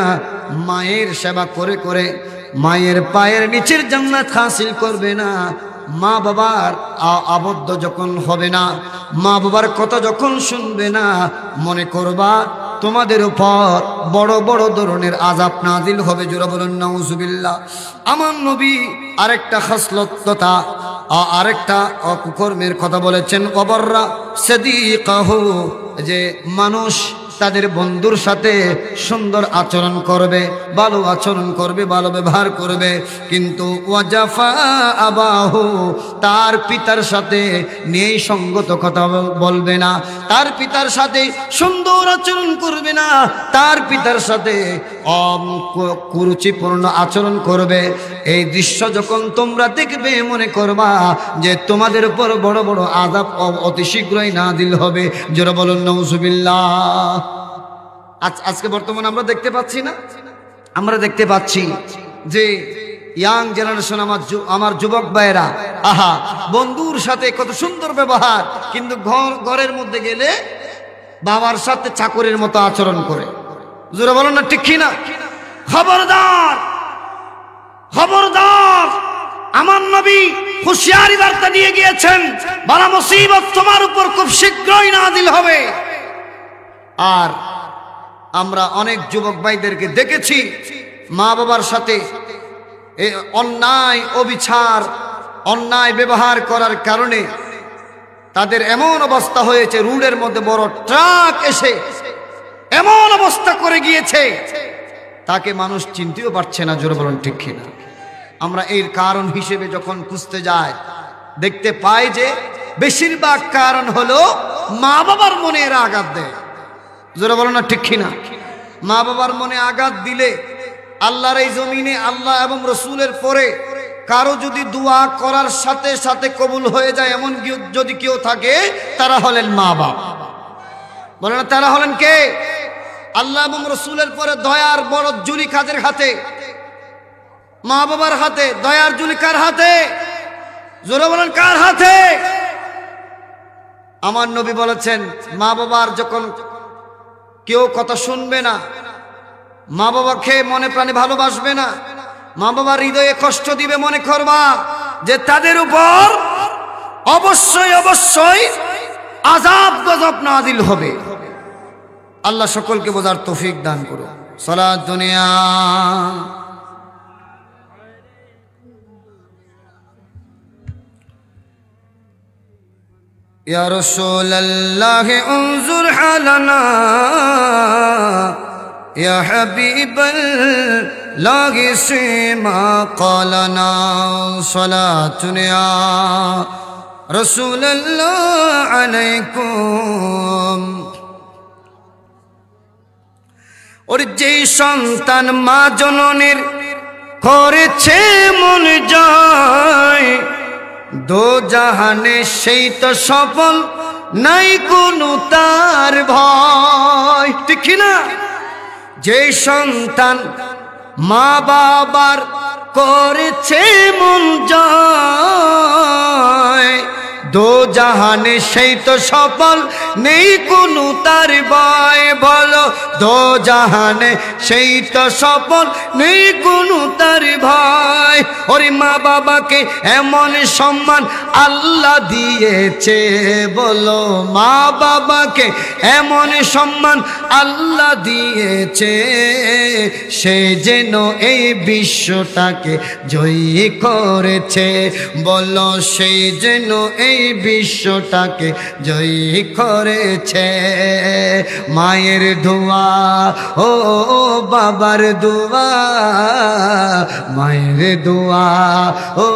মায়ের সেবা করে করে মায়ের পায়ের নিচের জান্নাত হাসিল করবে না। মা বাবার আবদ্ধ যখন হবে না, মা বাবার কথা যখন শুনবে না, মনে করবা তোমাদের উপর বড় বড় ধরনের আযাব নাযিল হবে। জোরে বলুন নাউজুবিল্লাহ। আমার নবী আরেকটা খাসলত তথা আরেকটা কুকর্মের কথা বলেছেন, ওয়াবাররা সাদিকাহু, যে মানুষ তাদের বন্ধুর সাথে সুন্দর আচরণ করবে, ভালো আচরণ করবে, ভালো ব্যবহার করবে, কিন্তু ওয়াজাফা আবাহু, তার পিতার সাথে নেই সঙ্গত কথা বলবে না, তার পিতার সাথে সুন্দর আচরণ করবে না, তার পিতার সাথে কুরুচিপূর্ণ আচরণ করবে। এই দৃশ্য যখন তোমরা দেখবে মনে করবা যে তোমাদের উপর বড় বড় আযাব অতি শীঘ্রই নাযিল হবে। জোরে বলুন নাউজুবিল্লাহ। আজকে বর্তমানে আমরা দেখতে পাচ্ছি না, আমরা দেখতে পাচ্ছি যে ইয়াং জেনারেশন, আমার যুবক ভাইয়েরা, আহা, বন্ধুর সাথে কত সুন্দর ব্যবহার, কিন্তু ঘরের মধ্যে গেলে বাবার সাথে চাকরের মতো আচরণ করে। জোরে বলুন না ঠিক কি না? খবরদার, খবরদার। আমার নবী হুঁশিয়ারি বার্তা দিয়ে গিয়েছেন, বালা মুসিবত তোমার উপর খুব শীঘ্রই নাযিল হবে। আর আমরা অনেক যুবক ভাইদেরকে দেখেছি মা বাবার সাথে অন্যায় অবিচার, অন্যায় ব্যবহার করার কারণে তাদের এমন অবস্থা হয়েছে, রোডের মধ্যে বড় ট্রাক এসে এমন অবস্থা করে গিয়েছে তাকে মানুষ চিনতেও পারছে না। জোরে বলুন ঠিক কিনা? আমরা এর কারণ হিসেবে যখন খুঁজতে যাই, দেখতে পাই যে বেশিরভাগ কারণ হলো মা বাবার মনে এরা আঘাত দেয়। জোরে বলুন না ঠিক কিনা? মা বাবার মনে আঘাত দিলে আল্লাহর এই জমিনে আল্লাহ এবং রসুলের পরে কারো যদি দোয়া করার সাথে সাথে কবুল হয়ে যায় এমন যদি কেউ থাকে, তারা হলেন মা বাবা। বলে না, তারা হলেন কে? আল্লাহ এবং রসুলের পরে দয়ার বড় জুলি কাদের হাতে? মা বাবার হাতে। দয়ার জুলি কার হাতে? জোরে বলেন কার হাতে? আমার নবী বলেছেন, মা বাবার যখন কেউ কথা শুনবে না, মা বাবাকে মনে প্রাণে ভালোবাসবে না, মা বাবার হৃদয়ে কষ্ট দিবে, মনে করবা যে তাদের উপর অবশ্যই অবশ্যই আযাব গজব নাযিল হবে। আল্লাহ সকলকে বোঝার তৌফিক দান করুন। সালাত দুনিয়া। ইয়া রাসূলুল্লাহ উনজুর হালানা ইয়া হাবিবাল্লাহ সিমা ক্বালানা সালাতুন ইয়া রাসূলুল্লাহ আলাইকুম। ওর যেই সন্তান মা জননীর করেছে মন জয়, দো জাহানে সেই তো সফল, নাই কোনো তার ভয়। ঠিক না? যে সন্তান মা বাবার করেছে মন জয়, দো জাহানে সেই তো সফল, নেই কোনো তার ভয়। বলো, দো জাহানে সেই তো সফল, নেই কোনো তার ভয়। ওরে মা বাবাকে এমন সম্মান আল্লাহ দিয়েছে, বলো মা বাবাকে এমন সম্মান আল্লাহ দিয়েছে, সে যেন এই বিশ্বটাকে জয়ী করেছে। বলো, সে যেন এই বিশ্বটাকে জয়ী করেছে। মায়ের দোয়া, ও বাবার দোয়া, মায়ের দোয়া, ও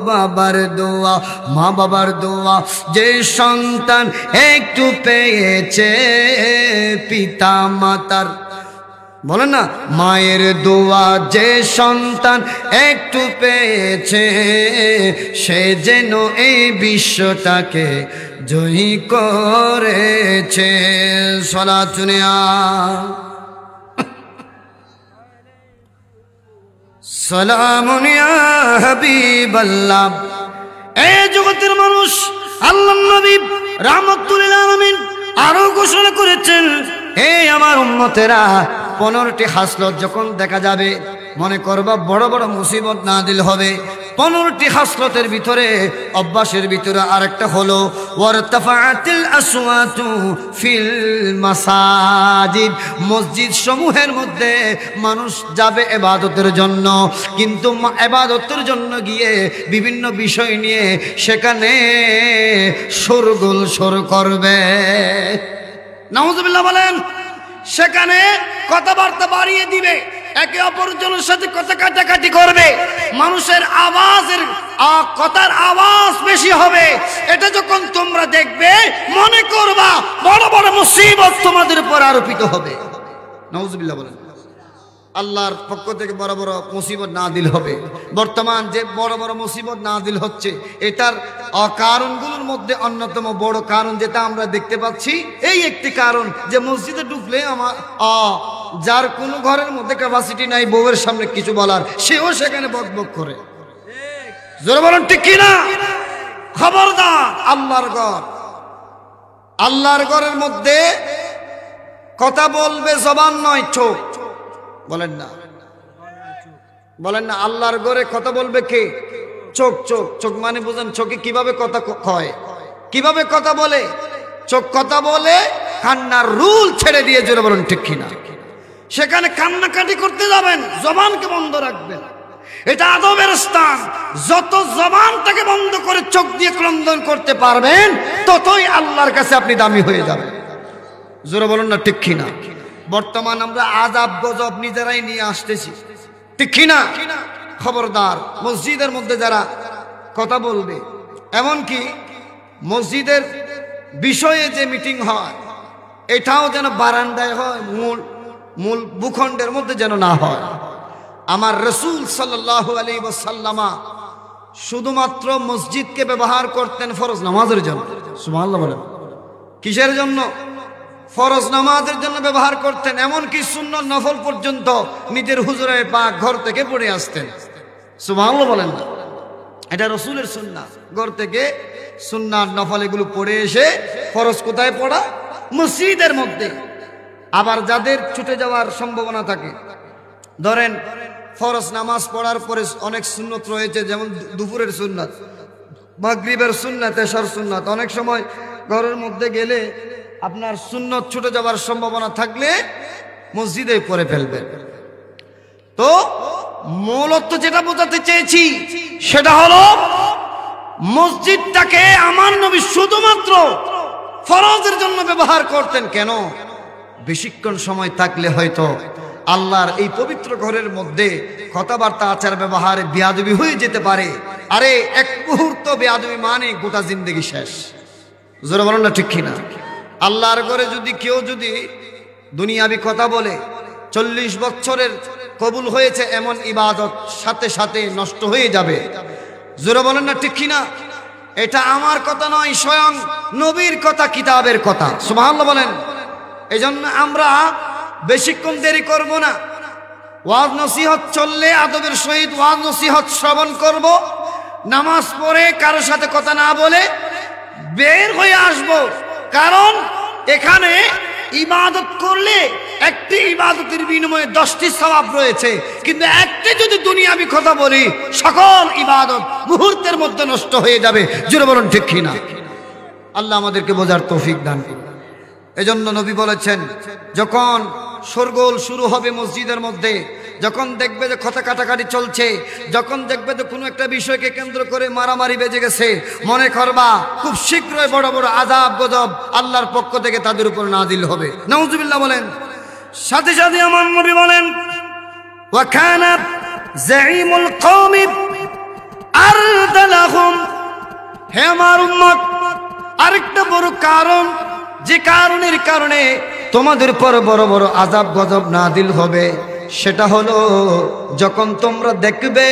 বাবার দোয়া, মা বাবার দোয়া। যে সন্তান একটু পেয়েছে পিতা মাতার, বলেন না, মায়ের দোয়া যে সন্তান একটু পেয়েছে, সে যেন এই বিশ্বটাকে জয়ী করেছে। সালাতুন ইয়া সালামুন ইয়া হাবিবাল্লাহ। এই জগতের মানুষ, আল্লাহর নবী রাহমাতুল লিল আলামিন আরো ঘোষণা করেছেন, হে আমার উম্মতেরা, 15টি হাসলত যখন দেখা যাবে মনে করবা বড় বড় মুসিবত নাজিল হবে। 15টি হাসলতের ভিতরে, অভ্যাসের ভিতরে আরেকটা হলো ওয়ারতাফাআতিল আসওয়াতু ফিল মাসাজিদ। মসজিদ সমূহের মধ্যে মানুষ যাবে ইবাদতের জন্য, কিন্তু ইবাদতের জন্য গিয়ে বিভিন্ন বিষয় নিয়ে সেখানে শোরগোল শুরু করবে। নাউযুবিল্লাহ বলেন। সেখানে কথাবার্তা বাড়িয়ে দিবে, একে অপরজনের সাথে কথা কাটাকাটি করবে, মানুষের আওয়াজের কথার আওয়াজ বেশি হবে। এটা যখন তোমরা দেখবে মনে করবা বড় বড় মুসিবত তোমাদের উপর আরোপিত হবে। নাউযুবিল্লাহ বলেন। আল্লাহর পক্ষ থেকে বড় বড় মুসিবত নাজিল হবে। বর্তমান যে বড় বড় মুসিবত নাজিল হচ্ছে, এটার কারণগুলোর মধ্যে অন্যতম বড় কারণ যেটা আমরা দেখতে পাচ্ছি, এই একটি কারণ যে মসজিদে ঢুকলে আমার যার কোনো ঘরের মধ্যে ক্যাপাসিটি নাই বউয়ের সামনে কিছু বলার, সেও সেখানে বকবক করে। জোরে বলেন ঠিক কিনা? খবরদার, আল্লাহর ঘর, আল্লাহর ঘরের মধ্যে কথা বলবে জবান নয়, চোখ। বলেন না, বলেন না। আল্লাহর ঘরে কথা বলবে কে? চোখ। চোখ চোখ মানে বুঝেন, চোখে কিভাবে কথা কয়, কিভাবে কথা বলে? চোখ কথা বলে কান্নার রুল ছেড়ে দিয়ে, জোরে বলেন ঠিক কিনা? সেখানে কান্নাকাটি করতে যাবেন, জবানকে বন্ধ রাখবেন। এটা আদবের স্থান। যত জবানটাকে বন্ধ করে চোখ দিয়ে ক্রন্দন করতে পারবেন, ততই আল্লাহর কাছে আপনি দামি হয়ে যাবেন। জোরে বলুন না ঠিক কিনা? বর্তমান আমরা আযাব গজব নিজেরাই নিয়ে আসতেছি, ঠিক কিনা? খবরদার, মসজিদের মধ্যে যারা কথা বলবে, এমনকি মসজিদের বিষয়ে যে মিটিং হয়, এটাও যেন বারান্দায় হয়, মূল ভূখণ্ডের মধ্যে যেন না হয়। আমার রাসূল সাল্লাল্লাহু আলাইহি ওয়াসাল্লাম শুধুমাত্র মসজিদকে ব্যবহার করতেন ফরজ নামাজের জন্য। সুবহানাল্লাহ বলেন। কিসের জন্য? ফরজ নামাজের জন্য ব্যবহার করতেন। এমনকি সুন্নাত নফল পর্যন্ত নিজের হুজুরে পাক ঘর থেকে পড়ে আসতেন। সুবহানাল্লাহ বলেন না? এটা রাসূলের সুন্নাত। ঘর থেকে সুন্নাত নফল এগুলো পড়ে এসে ফরজ কোথায় পড়া? মসজিদের মধ্যে। আবার যাদের ছুটে যাওয়ার সম্ভাবনা থাকে, ধরেন ফরজ নামাজ পড়ার পরে অনেক সুন্নত রয়েছে, যেমন দুপুরের সুন্নাত, মাগরিবের সুন্নাত, এশার সুন্নাত। অনেক সময় ঘরের মধ্যে গেলে আপনার সুন্নত ছুটে যাওয়ার সম্ভাবনা থাকলে মসজিদে পড়ে ফেলবেন। তো মূলত যেটা বোঝাতে চেয়েছি সেটা হলো, মসজিদটাকে আমার নবী শুধুমাত্র ফরজের জন্য ব্যবহার করতেন। কেন? বেশিক্ষণ সময় থাকলে হয়তো আল্লাহর এই পবিত্র ঘরের মধ্যে কথাবার্তা আচার ব্যবহারে বেয়াদবি হয়ে যেতে পারে। আরে এক মুহূর্ত বেয়াদবি মানে গোটা জিন্দেগি শেষ। জোরে বলেন না ঠিক কিনা? আল্লাহর ঘরে যদি কেউ যদি দুনিয়াবি কথা বলে, 40 বছরের কবুল হয়েছে এমন ইবাদত সাথে সাথে নষ্ট হয়ে যাবে। জোরে বলেন না ঠিক কিনা? এটা আমার কথা নয়, স্বয়ং নবীর কথা, কিতাবের কথা। সুবহানাল্লাহ বলেন। এজন্য আমরা বেশিক্ষণ দেরি করব না। ওয়াজ নসিহত চললে আদবের সহিত ওয়াজ নসিহত শ্রবণ করব, নামাজ পড়ে কারো সাথে কথা না বলে বের হয়ে আসব। কারণ এখানে ইবাদত করলে একটি ইবাদতের বিনিময়ে 10টি সওয়াব রয়েছে, কিন্তু একটি যদি দুনিয়াবি কথা বলি, সকল ইবাদত মুহূর্তের মধ্যে নষ্ট হয়ে যাবে। জোরে বলুন ঠিক কিনা? আল্লাহ আমাদেরকে বোঝার তৌফিক দান করুন। এজন্য নবী বলেছেন, যখন শোরগোল শুরু হবে মসজিদের মধ্যে, যখন দেখবে যে কথা কাটাকাটি চলছে, যখন দেখবে যে কোনো একটা বিষয়কে কেন্দ্র করে মারামারি বেজে গেছে, মনে করবা খুব শীঘ্রই বড় বড় আযাব গজব আল্লাহর পক্ষ থেকে তাদের উপর নাজিল হবে। নাউযুবিল্লাহ বলেন। সাথে সাথে আমার নবী বলেন, ওয়া কানা যাঈমুল কওমি আরদালাহুম। হে আমার উম্মত, আরেকটা বড় কারণ, যে কারণের কারণে তোমাদের পর বড় বড় আযাব গজব নাজিল হবে, সেটা হলো যখন তোমরা দেখবে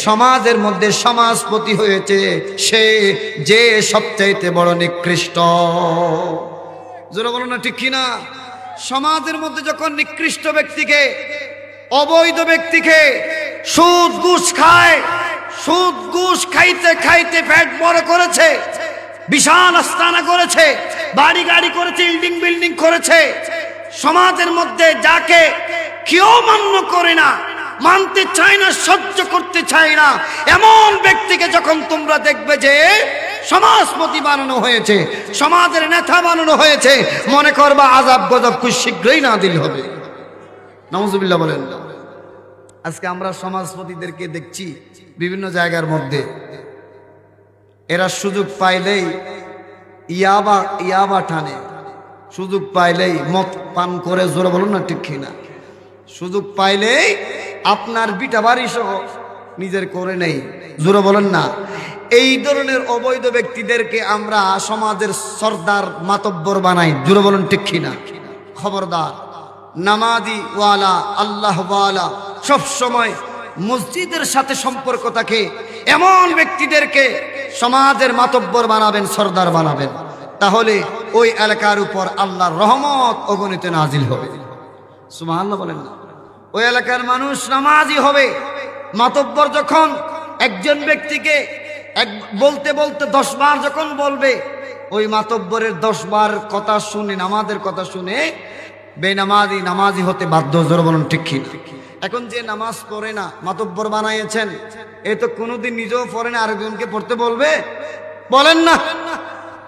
সমাজের মধ্যে সমাজপতি হয়েছে সে যে সবচাইতে বড় নিকৃষ্ট। জোরে বলো না ঠিক কিনা? সমাজের মধ্যে যখন নিকৃষ্ট ব্যক্তিকে, অবৈধ ব্যক্তিকে সুদ ঘুষ খায়, সুদ ঘুষ খাইতে খাইতে পেট বড় করেছে, বিশাল আস্তানা করেছে, বাড়ি গাড়ি করেছে, বিল্ডিং করেছে। সমাজের মধ্যে যাকে কেউ মান্য করে না, মানতে চায় না, সহ্য করতে চায় না, এমন ব্যক্তিকে যখন তোমরা দেখবে যে সমাজপতি বানানো হয়েছে, সমাজের নেতা বানানো হয়েছে, মনে করবা আযাব গজব খুব শীঘ্রই নাযিল হবে। নাউযুবিল্লাহ বলেন। আজকে আমরা সমাজপতিদেরকে দেখছি বিভিন্ন জায়গার মধ্যে, এরা সুযোগ পাইলেই ইয়াবা টানে, সুযোগ পাইলেই মদ পান করে, জোরে বলুন না ঠিক কিনা, সুযোগ পাইলেই আপনার বিটা বাড়ি সহ নিজের করে নেই, জোরে বলেন না। এই ধরনের অবৈধ ব্যক্তিদেরকে আমরা সমাজের সর্দার মাতব্বর বানাই, জোরে বলুন ঠিক কিনা। খবরদার, নামাজি ওয়ালা, আল্লাহ ওয়ালা, সব সময় মসজিদের সাথে সম্পর্ক থাকে এমন ব্যক্তিদেরকে সমাজের মাতব্বর বানাবেন, সর্দার বানাবেন, তাহলে ওই এলাকার উপর আল্লাহর রহমত অগণিত নাজিল হবে। সুবহানাল্লাহ বলেন না। ওই এলাকার মানুষ নামাজি হবে। মাতব্বর যখন একজন ব্যক্তিকে বলতে বলতে 10 বার যখন বলবে, ওই মাতব্বরের 10 বার কথা শুনে, নামাজের কথা শুনে বেনামাজি নামাজি হতে বাধ্য, জোরে বলুন ঠিক কি। এখন যে নামাজ পড়ে না, মাতব্বর বানাইয়েছেন, এ তো কোনোদিন নিজেও পড়ে না, আরেকজনকে পড়তে বলবে? বলেন না।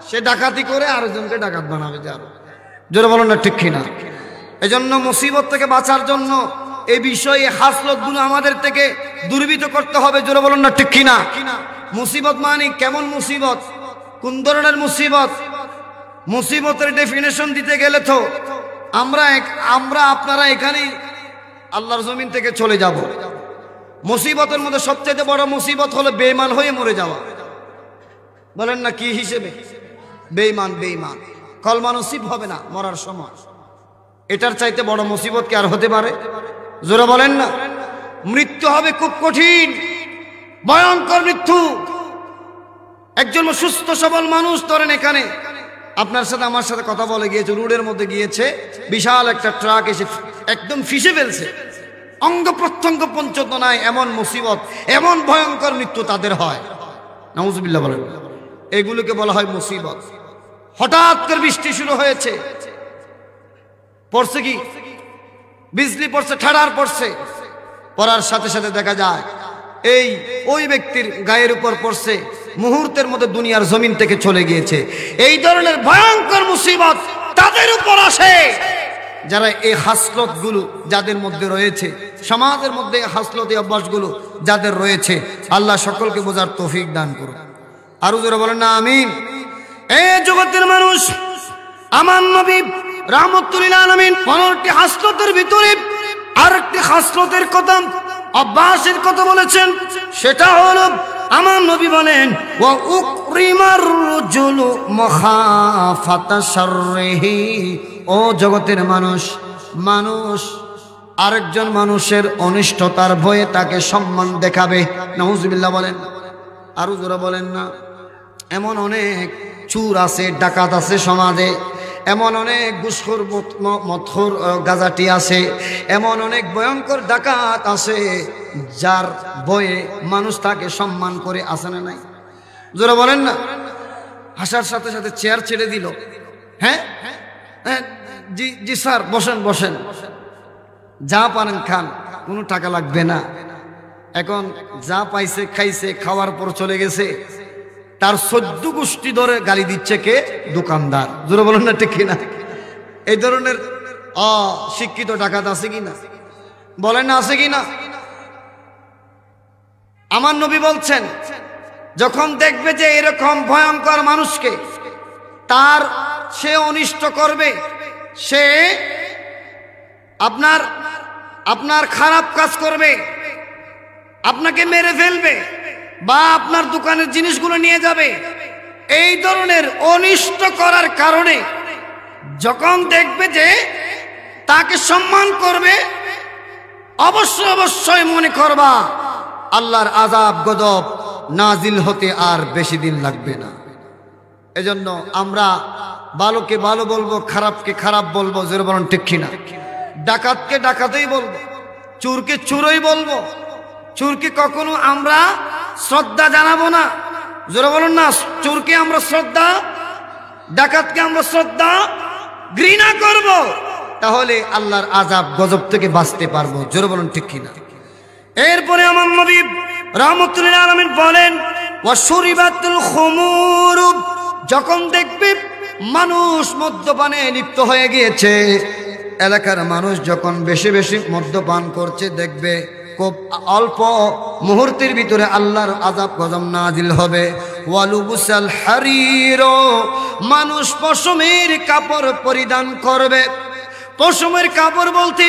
সে ডাকাতি করে আরেকজনকে ডাকাত বানাবে, যার, জোরে বলুন না ঠিক কিনা। এজন্য মুসিবত থেকে বাঁচার জন্য এই বিষয়ে হাসলতগুলো আমাদের থেকে দূরীভূত করতে হবে, জোরে বলুন না ঠিক কিনা। মুসিবত মানে কেমন মুসিবত, কোন ধরনের মুসিবত? মুসিবতের ডেফিনেশন দিতে গেলে তো আমরা আপনারা এখানেই আল্লাহর জমিন থেকে চলে যাব। মুসিবতের মধ্যে সবচেয়ে বড় মুসিবত হলো বেঈমান হয়ে মরে যাওয়া। বলেন না কি হিসেবে? বেঈমান কলমা নসিব হবে না মরার সময়। এটার চাইতে বড় মুসিবত কি আর হতে পারে? জোরে বলেন না। মৃত্যু হবে খুব কঠিন, ভয়ঙ্কর মৃত্যু। একজন সুস্থ সবল মানুষ, ধরেন এখানে আপনার সাথে আমার সাথে কথা বলে গিয়েছে, রোডের মধ্যে গিয়েছে, বিশাল একটা ট্রাক এসে একদম ফিসে ফেলছে, অঙ্গ প্রত্যঙ্গ পঞ্চত নাই, এমন মুসিবত, এমন ভয়ঙ্কর মৃত্যু তাদের হয়। নাউজুবিল্লাহ বলেন। এগুলোকে বলা হয় মুসিবত। হঠাৎ করে বৃষ্টি শুরু হয়েছে, পড়ছে কি বিজলি পড়ছে, ঠাড়ার পড়ছে, পড়ার সাথে সাথে দেখা যায় ওই ব্যক্তির গায়ের উপর পড়ছে, মুহূর্তের মধ্যে দুনিয়ার জমিন থেকে চলে গিয়েছে। এই ধরনের ভয়ঙ্কর মুসিবত তাদের উপর আসে যারা এই হাসলত গুলো যাদের মধ্যে রয়েছে, সমাজের মধ্যে হাসলত অভ্যাসগুলো যাদের রয়েছে, আল্লাহ সকলকে বোঝার তৌফিক দান করুন। আরো জোরে বলেন না আমিন। এই জগতের মানুষ, আমার নবী রাহমাতুল লিল আলামিন 15টি হাসলতের ভিতরে আরেকটি হাসলতের কথা, অভ্যাসের কথা বলেছেন। সেটা হলো, আমার নবী বলেন, ওয়া উকরিমার রুজুলু মুখাফাতা শাররিহি। ও জগতের মানুষ আরেকজন মানুষের অনিষ্টতার ভয়ে তাকে সম্মান দেখাবে। নাউজুবিল্লাহ বলেন। আরো জোরে বলেন না। এমন অনেক চুর আছে, ডাকাত আছে সমাজে, এমন অনেক ঘুষখোর মদখোর গাজাটি আছে, এমন অনেক ভয়ঙ্কর ডাকাত আছে যার ভয়ে মানুষ তাকে সম্মান করে, আসে না নাই? জোরে বলেন না। হাসার সাথে সাথে চেয়ার ছেড়ে দিল। হ্যাঁ জি স্যার, বসেন, যা পারেন খান, কোনো টাকা লাগবে না। এখন যা পাইছে খাইছে, খাওয়ার পর চলে গেছে, তার 14 গোষ্ঠী ধরে গালি দিচ্ছে কে? দোকানদার। জোরে বলেন না ঠিক কিনা। এই ধরনের শিক্ষিত ডাকাত আছে কিনা? বলেন না আছে কিনা? আমার নবী বলছেন, যখন দেখবে যে এরকম ভয়ঙ্কর মানুষকে সে অনিষ্ট করবে, সে আপনার খারাপ কাজ করবে, আপনাকে মেরে ফেলবে, বা আপনার দোকানের জিনিসগুলো নিয়ে যাবে, এই ধরনের অনিষ্ট করার কারণে যখন দেখবে যে তাকে সম্মান করবে, অবশ্যই মনে করবা আল্লাহর আযাব গজব নাজিল হতে আর বেশি দিন লাগবে না। এজন্য আমরা ভালোকে ভালো বলবো, খারাপকে খারাপ বলবো, জোরে বলেন ঠিক কিনা। ডাকাতকে ডাকাতই বলবো, চোরকে চোরই বলবো, চোরকে কখনো আমরা শ্রদ্ধা জানাবো না, জোরে বলুন না। চোরকে আমরা শ্রদ্ধা, ডাকাতকে আমরা শ্রদ্ধা ঘৃণা করব, তাহলে আল্লাহর আযাব গজব থেকে বাঁচতে পারবো, জোরে বলুন ঠিক কিনা। এরপরে আমার নবী রাহমাতুল লিল আলামিন বলেন ওয়াশুরিবাতুল খুমুর, যখন দেখবে মানুষ মদ্যপানে লিপ্ত হয়ে গিয়েছে, এলাকার মানুষ যখন বেশি বেশি মদ্যপান করছে, দেখবে খুব অল্প মুহূর্তের ভিতরে আল্লাহর আযাব গজব নাজিল হবে। ওয়ালুবুসাল হারির, মানুষ পশমের কাপড় পরিধান করবে। পশমের কাপড় বলতে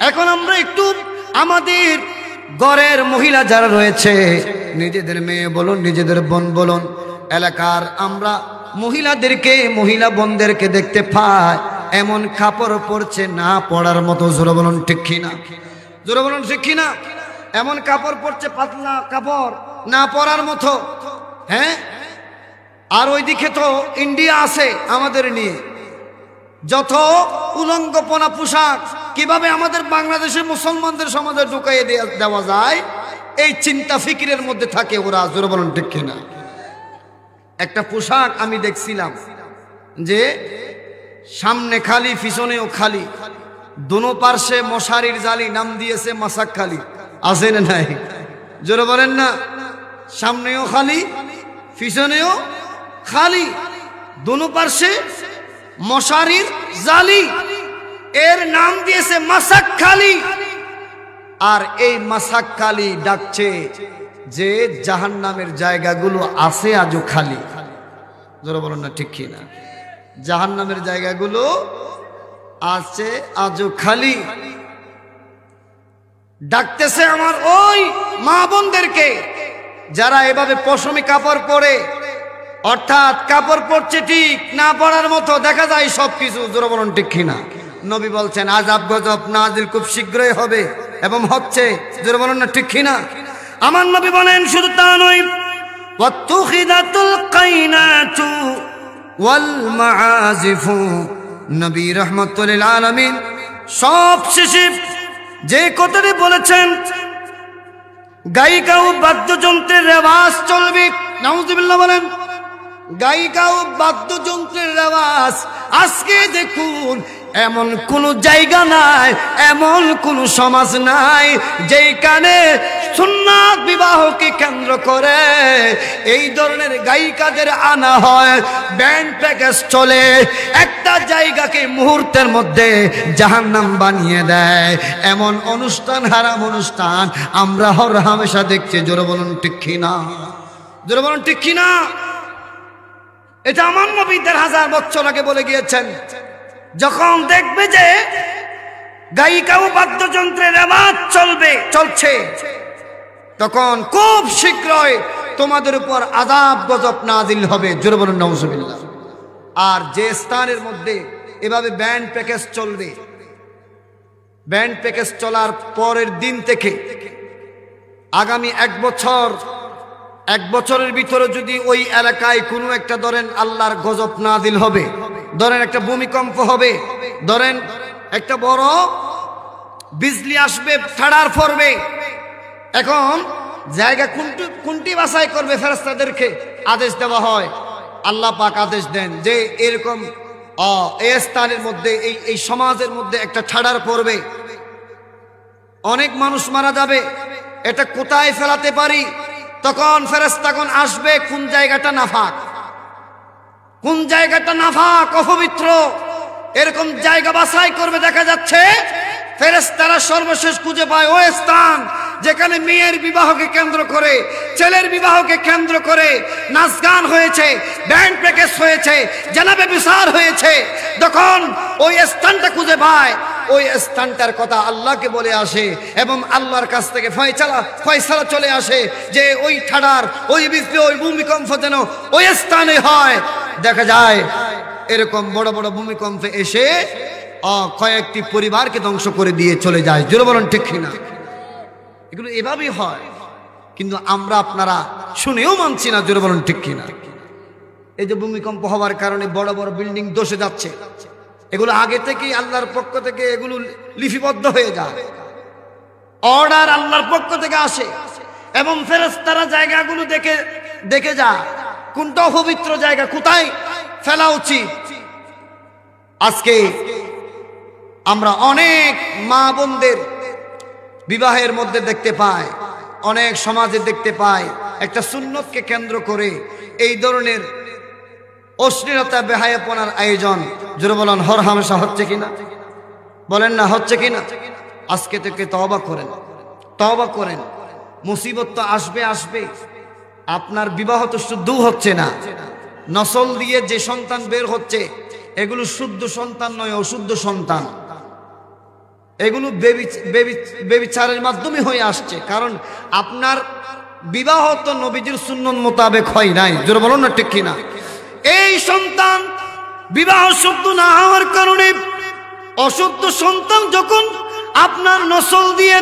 এখন আমরা একটু আমাদের ঘরের মহিলা যারা রয়েছে, নিজেদের মেয়ে বলুন, নিজেদের বোন বলুন, এলাকার আমরা মহিলাদেরকে, মহিলা বোনদেরকে দেখতে পাই এমন কাপড় পরছে না পরার মতো, জোরে বলুন ঠিক কিনা, জোরে বলুন ঠিক কিনা। এমন কাপড় পরছে, পাতলা কাপড়, না পরার মতো। হ্যাঁ, আর ওইদিকে তো ইন্ডিয়া আছে আমাদের নিয়ে, যত উলঙ্গপনা পোশাক কিভাবে আমাদের বাংলাদেশের মুসলমানদের সমাজে ঢুকাইয়ে দেওয়া যায়, এই চিন্তা ফিকিরের মধ্যে থাকে ওরা, জোরে বলুন ঠিক কিনা। একটা পোশাক আমি দেখছিলাম যে সামনে খালি পিছনেও খালি, দোনো পার্শ্বে মশারির জালি, নাম দিয়েছে মাসাক খালি, আছে না নাই, জোরে বলেন না। সামনেও খালি, পিছনেও খালি, দোনো পার্শ্বে মশারির জালি, এর নাম দিয়েছে মাসাক খালি। আর এই মাসাক খালি ডাকছে যে জাহান্নামের জায়গাগুলো আছে আজও খালি, জোরে বলেন না ঠিক কিনা। জাহান্নামের জায়গাগুলো আছে আজও খালি, ডাকতেছে আমার ওই মা বোনদেরকে যারা এভাবে পশমি কাপড় পরে, অর্থাৎ কাপড় পরছে ঠিক না পরার মতো, দেখা যায় সবকিছু, জোরে বলুন ঠিক কিনা। নবী বলছেন আযাব গজব নাজিল খুব শীঘ্রই হবে এবং হচ্ছে, জোরে বলুন না ঠিক কিনা। আমার নবী বলেন শুধু তা নয়, ওয়াত্তুখিদাতুল কাইনাতু ওয়াল মাআজিফু, নবী রাহমাতুল লিল আলামিন সব শেষে যে কথাটি বলেছেন, গায়িকা ও বাদ্যযন্ত্রের রেওয়াজ চলবে, নাউযুবিল্লাহ বলেন। গায়িকা ও বাদ্যযন্ত্রের রেওয়াজ, আজকে দেখুন এমন কোন জায়গা নাই, এমন কোন সমাজ নাই যেখানে সুন্নাত বিবাহকে কেন্দ্র করে এই ধরনের গায়িকাদের আনা হয়, ব্যান্ড প্যাকেজ চলে, একটা জায়গাকে মুহূর্তের মধ্যে জাহান্নাম বানিয়ে দেয়। এমন অনুষ্ঠান, হারাম অনুষ্ঠান আমরা হর হামেশা দেখছি, জোরে বলুন ঠিক কিনা, জোরে বলুন ঠিক কিনা। এটা আমার নবী ১,৫০০ বছর আগে বলে গিয়েছেন, যখন দেখবে যে গায়িকা ও বাদ্যযন্ত্রের আওয়াজ চলছে, তখন খুব শীঘ্রই তোমাদের উপর আযাব গজব নাজিল হবে, জোরে বলুন নাউযুবিল্লাহ। আর যে স্থানের মধ্যে এভাবে ব্যান্ড প্যাকেজ চলবে, ব্যান্ড প্যাকেজ চলার পরের দিন থেকে আগামী 1 বছর, 1 বছরের ভিতরে যদি ওই এলাকায় কোনো একটা ধরেন আল্লাহর গজব নাজিল হবে, ধরেন একটা ভূমিকম্প হবে, ধরেন একটা বড় বিজলি আসবে, ছাড়ার পড়বে, এখন জায়গা কোনটি বাছাই করবে, ফেরেশতাদেরকে আদেশ দেওয়া হয়, আল্লাহ পাক আদেশ দেন যে এরকম এই স্থানের মধ্যে, এই সমাজের মধ্যে একটা ছাড়ার পড়বে, অনেক মানুষ মারা যাবে, এটা কোথায় ফেলাতে পারি? তখন ফেরেশতাগণ আসবে, কোন জায়গাটা নাফাক, কোন জায়গাটা নাফাক, অপবিত্র, এরকম জায়গা বাছাই করবে। দেখা যাচ্ছে ফেরেশতারা সর্বশেষ খুঁজে পায় ওই স্থান যেখানে মেয়ের বিবাহকে কেন্দ্র করে, ছেলের বিবাহকে কেন্দ্র করে নাচ গান হয়েছে, ব্যান্ড প্যাকেজ হয়েছে, জানাবে বিচার হয়েছে। তখন ওই স্থানটা খুঁজে পায়, ওই স্থানটার কথা আল্লাহকে বলে আসে এবং আল্লাহর কাছ থেকে ফয়সালা চলে আসে যে ওই ঠাডার, ওই বিজলি, ওই ভূমিকম্প যেন ওই স্থানে হয়। দেখা যায় এরকম বড় বড় ভূমিকম্পে এসে কয়েকটি পরিবারকে ধ্বংস করে দিয়ে চলে যায়, জোরে বলেন ঠিক কিনা। এগুলো এভাবেই হয়, কিন্তু আমরা আপনারা শুনেও মানছি না, জোরে বলেন ঠিক কিনা। এই যে ভূমিকম্প হওয়ার কারণে বড় বড় বিল্ডিং ধসে যাচ্ছে, এগুলো আগে থেকেই আল্লাহর পক্ষ থেকে এগুলো লিপিবদ্ধ হয়ে যায়। অর্ডার আল্লাহর পক্ষ থেকে আসে এবং ফেরেশতারা জায়গাগুলো দেখে দেখে যায় কোনটা পবিত্র জায়গা, কোথায় ফেলা উচিত। আজকে আমরা অনেক মা বোনদের বিবাহের মধ্যে দেখতে পাই, অনেক সমাজে দেখতে পাই একটা সুন্নতকে কেন্দ্র করে এই ধরনের অশ্লীলতা বেহায়াপনার আয়োজন। জোরে বলেন হরহামেশা হচ্ছে কিনা, বলেন না হচ্ছে কিনা। আজকে থেকে তওবা করেন, তওবা করেন। মুসিবত তো আসবে আসবে। আপনার বিবাহ তো শুদ্ধ হচ্ছে না, নসল দিয়ে যে সন্তান বের হচ্ছে এগুলো শুদ্ধ সন্তান নয়, অশুদ্ধ সন্তান। এগুলো বেবিচারের মাধ্যমে হয়ে আসছে, কারণ আপনার বিবাহ তো নবীজির সুন্নত মোতাবেক হয় নাই। জোরে বলুন না ঠিক কিনা। এই সন্তান বিবাহ শুদ্ধ না হওয়ার কারণে অশুদ্ধ সন্তান যখন আপনার নসল দিয়ে,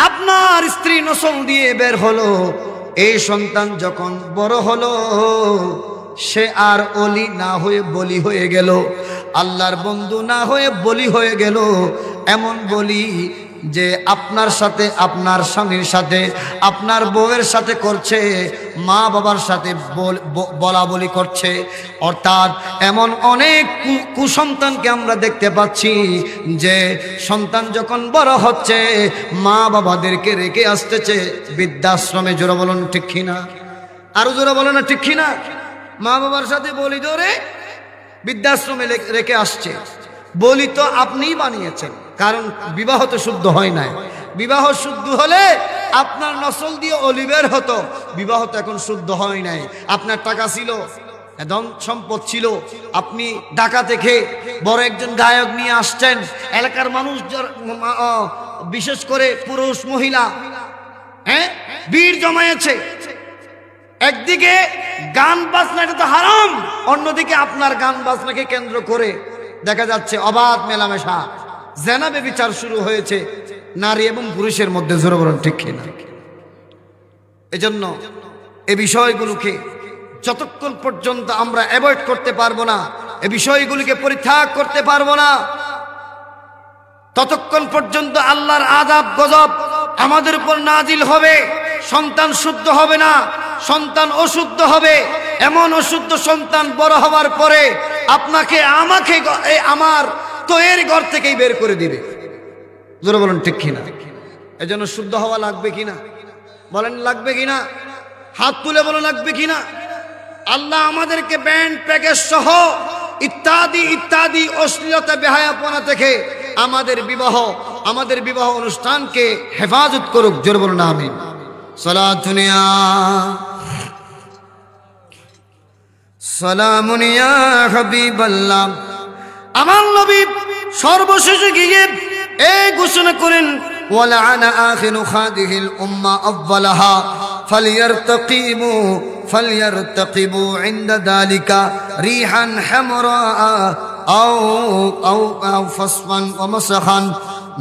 আপনার স্ত্রী নসল দিয়ে বের হলো, এই সন্তান যখন বড় হলো সে আর অলি না হয়ে বলি হয়ে গেল, আল্লাহর বন্ধু না হয়ে বলি হয়ে গেল। এমন বলি যে আপনার সাথে, আপনার স্বামীর সাথে, আপনার বউয়ের সাথে করছে, মা বাবার সাথে বলা বলি করছে। অর্থাৎ এমন অনেক কুসন্তানকে আমরা দেখতে পাচ্ছি যে সন্তান যখন বড় হচ্ছে মা বাবাদেরকে রেখে আসতেছে বৃদ্ধাশ্রমে। জোরে বলুন ঠিক কিনা, আরো জোরে বলুন না ঠিক কিনা। মা বাবার সাথে বলি ধরে বৃদ্ধাশ্রমে রেখে আসছে। বলি তো আপনিই বানিয়েছেন, কারণ বিবাহ তো শুদ্ধ হয় নাই। বিবাহ শুদ্ধ হলে আপনার নসল দিয়ে অলিবের হতো, বিবাহ তো এখন শুদ্ধ হয় নাই। আপনার টাকা ছিল, ধন সম্পদ ছিল, আপনি ঢাকা থেকে বড় একজন গায়ক নিয়ে আসছেন, এলাকার মানুষ বিশেষ করে পুরুষ মহিলা ভিড় জমায়েছে। একদিকে গান বাজনা এটা তো হারাম, অন্যদিকে আপনার গান বাজনাকে কেন্দ্র করে দেখা যাচ্ছে অবাধ মেলামেশা, জেনা ব্যভিচার শুরু হয়েছে নারী এবং পুরুষের মধ্যে। জোরে বলুন ঠিক কিনা। এজন্য এই বিষয়গুলোকে যতক্ষণ পর্যন্ত আমরা অ্যাভয়েড করতে পারবো না, এই বিষয়গুলিকে পরিত্যাগ করতে পারবো না, ততক্ষণ পর্যন্ত আল্লাহর আযাব গজব আমাদের উপর নাজিল হবে। সন্তান শুদ্ধ হবে না, সন্তান অশুদ্ধ হবে। এমন অশুদ্ধ সন্তান বড় হওয়ার পরে আপনাকে আমাকে আমার তো এর ঘর থেকেই বের করে দিবে। জোরে বলুন ঠিক কিনা। এজন্য শুদ্ধ হওয়া লাগবে কিনা, বলেন লাগবে কিনা, হাত তুলে বলো লাগবে কিনা। আল্লাহ আমাদেরকে ব্যান্ড প্যাকেজ সহ ইত্যাদি ইত্যাদি অশ্লীলতা বেহায়াপনা থেকে আমাদের বিবাহ অনুষ্ঠানকে হেফাজত করুক। জোরে বলুন আমিন। সালাতুন ইয়া সালামুন ইয়া হাবিবাল্লাহ। আমার নবী সর্বশেষে গিয়ে এই ঘোষণা করেন, ওয়ালাআনা আখিরু হাদিহিল উম্মাহ আফদালাহা ফালইয়ারতাকিবু ইনদা যালিকা রিহান হামরা আও ফাসফান ওয়া মাসখান।